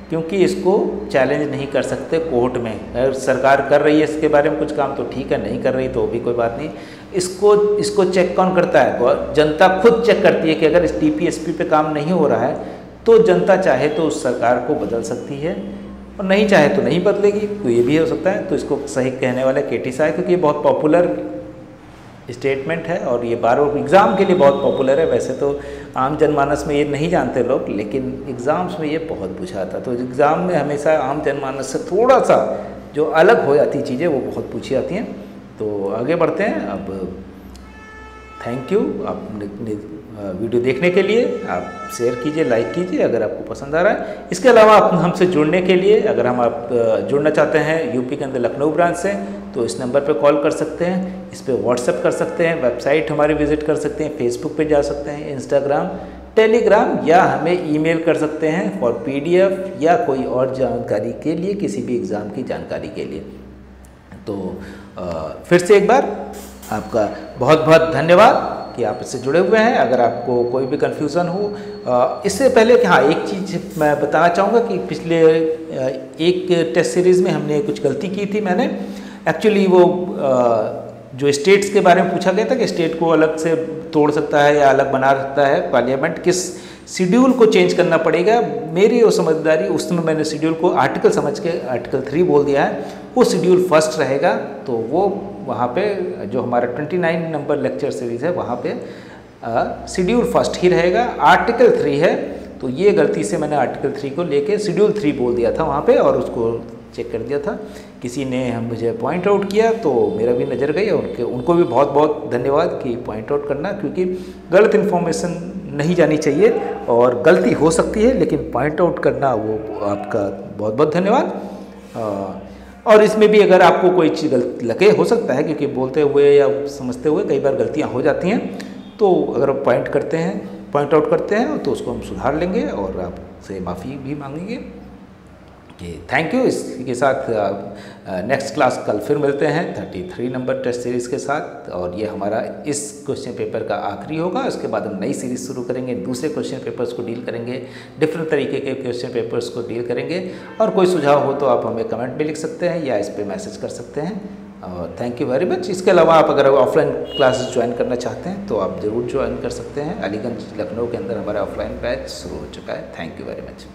क्योंकि इसको चैलेंज नहीं कर सकते कोर्ट में। अगर सरकार कर रही है इसके बारे में कुछ काम तो ठीक है, नहीं कर रही तो भी कोई बात नहीं। इसको चेक कौन करता है? जनता खुद चेक करती है कि अगर इस डीपीएसपी पे काम नहीं हो रहा है तो जनता चाहे तो उस सरकार को बदल सकती है और नहीं चाहे तो नहीं बदलेगी, तो ये भी हो सकता है। तो इसको सही कहने वाले केटी साहब, क्योंकि ये बहुत पॉपुलर स्टेटमेंट है और ये बार एग्ज़ाम के लिए बहुत पॉपुलर है। वैसे तो आम जनमानस में ये नहीं जानते लोग, लेकिन एग्ज़ाम्स में ये बहुत पूछा था। तो एग्ज़ाम में हमेशा आम जनमानस से थोड़ा सा जो अलग हो जाती चीज़ें वो बहुत पूछी जाती हैं। तो आगे बढ़ते हैं। अब थैंक यू आप वीडियो देखने के लिए। आप शेयर कीजिए, लाइक कीजिए अगर आपको पसंद आ रहा है। इसके अलावा आप हमसे जुड़ने के लिए अगर आप जुड़ना चाहते हैं यूपी के अंदर लखनऊ ब्रांच से तो इस नंबर पर कॉल कर सकते हैं, इस पर व्हाट्सएप कर सकते हैं, वेबसाइट हमारी विजिट कर सकते हैं, फेसबुक पे जा सकते हैं, इंस्टाग्राम, टेलीग्राम, या हमें ईमेल कर सकते हैं फॉर पीडीएफ या कोई और जानकारी के लिए, किसी भी एग्ज़ाम की जानकारी के लिए। तो फिर से एक बार आपका बहुत बहुत धन्यवाद कि आप इससे जुड़े हुए हैं। अगर आपको कोई भी कन्फ्यूज़न हो इससे पहले कि हाँ, एक चीज़ मैं बताना चाहूँगा कि पिछले एक टेस्ट सीरीज़ में हमने कुछ गलती की थी। मैंने एक्चुअली वो जो स्टेट्स के बारे में पूछा गया था कि स्टेट को अलग से तोड़ सकता है या अलग बना सकता है पार्लियामेंट, किस शेड्यूल को चेंज करना पड़ेगा। मेरी वो समझदारी उस समय मैंने शेड्यूल को आर्टिकल समझ के आर्टिकल 3 बोल दिया है। वो शेड्यूल फर्स्ट रहेगा, तो वो वहाँ पे जो हमारा 29 नंबर लेक्चर सीरीज़ है वहाँ पे शेड्यूल फर्स्ट ही रहेगा। आर्टिकल 3 है, तो ये गलती से मैंने आर्टिकल 3 को लेके शेड्यूल 3 बोल दिया था वहाँ पे और उसको चेक कर दिया था। किसी ने मुझे पॉइंट आउट किया तो मेरा भी नज़र गई और उनको भी बहुत बहुत धन्यवाद कि पॉइंट आउट करना, क्योंकि गलत इन्फॉर्मेशन नहीं जानी चाहिए और गलती हो सकती है, लेकिन पॉइंट आउट करना वो आपका बहुत बहुत धन्यवाद। और इसमें भी अगर आपको कोई चीज़ गलत लगे, हो सकता है क्योंकि बोलते हुए या समझते हुए कई बार गलतियाँ हो जाती हैं, तो अगर आप पॉइंट आउट करते हैं तो उसको हम सुधार लेंगे और आपसे माफ़ी भी मांगेंगे कि थैंक यू। इसके साथ नेक्स्ट क्लास कल फिर मिलते हैं 33 नंबर टेस्ट सीरीज़ के साथ, और ये हमारा इस क्वेश्चन पेपर का आखिरी होगा। उसके बाद हम नई सीरीज़ शुरू करेंगे, दूसरे क्वेश्चन पेपर्स को डील करेंगे, डिफरेंट तरीके के क्वेश्चन पेपर्स को डील करेंगे। और कोई सुझाव हो तो आप हमें कमेंट में लिख सकते हैं या इस पर मैसेज कर सकते हैं। और थैंक यू वेरी मच। इसके अलावा आप अगर ऑफलाइन क्लासेस ज्वाइन करना चाहते हैं तो आप ज़रूर ज्वाइन कर सकते हैं। अलीगंज लखनऊ के अंदर हमारा ऑफलाइन बैच शुरू हो चुका है। Thank you very much.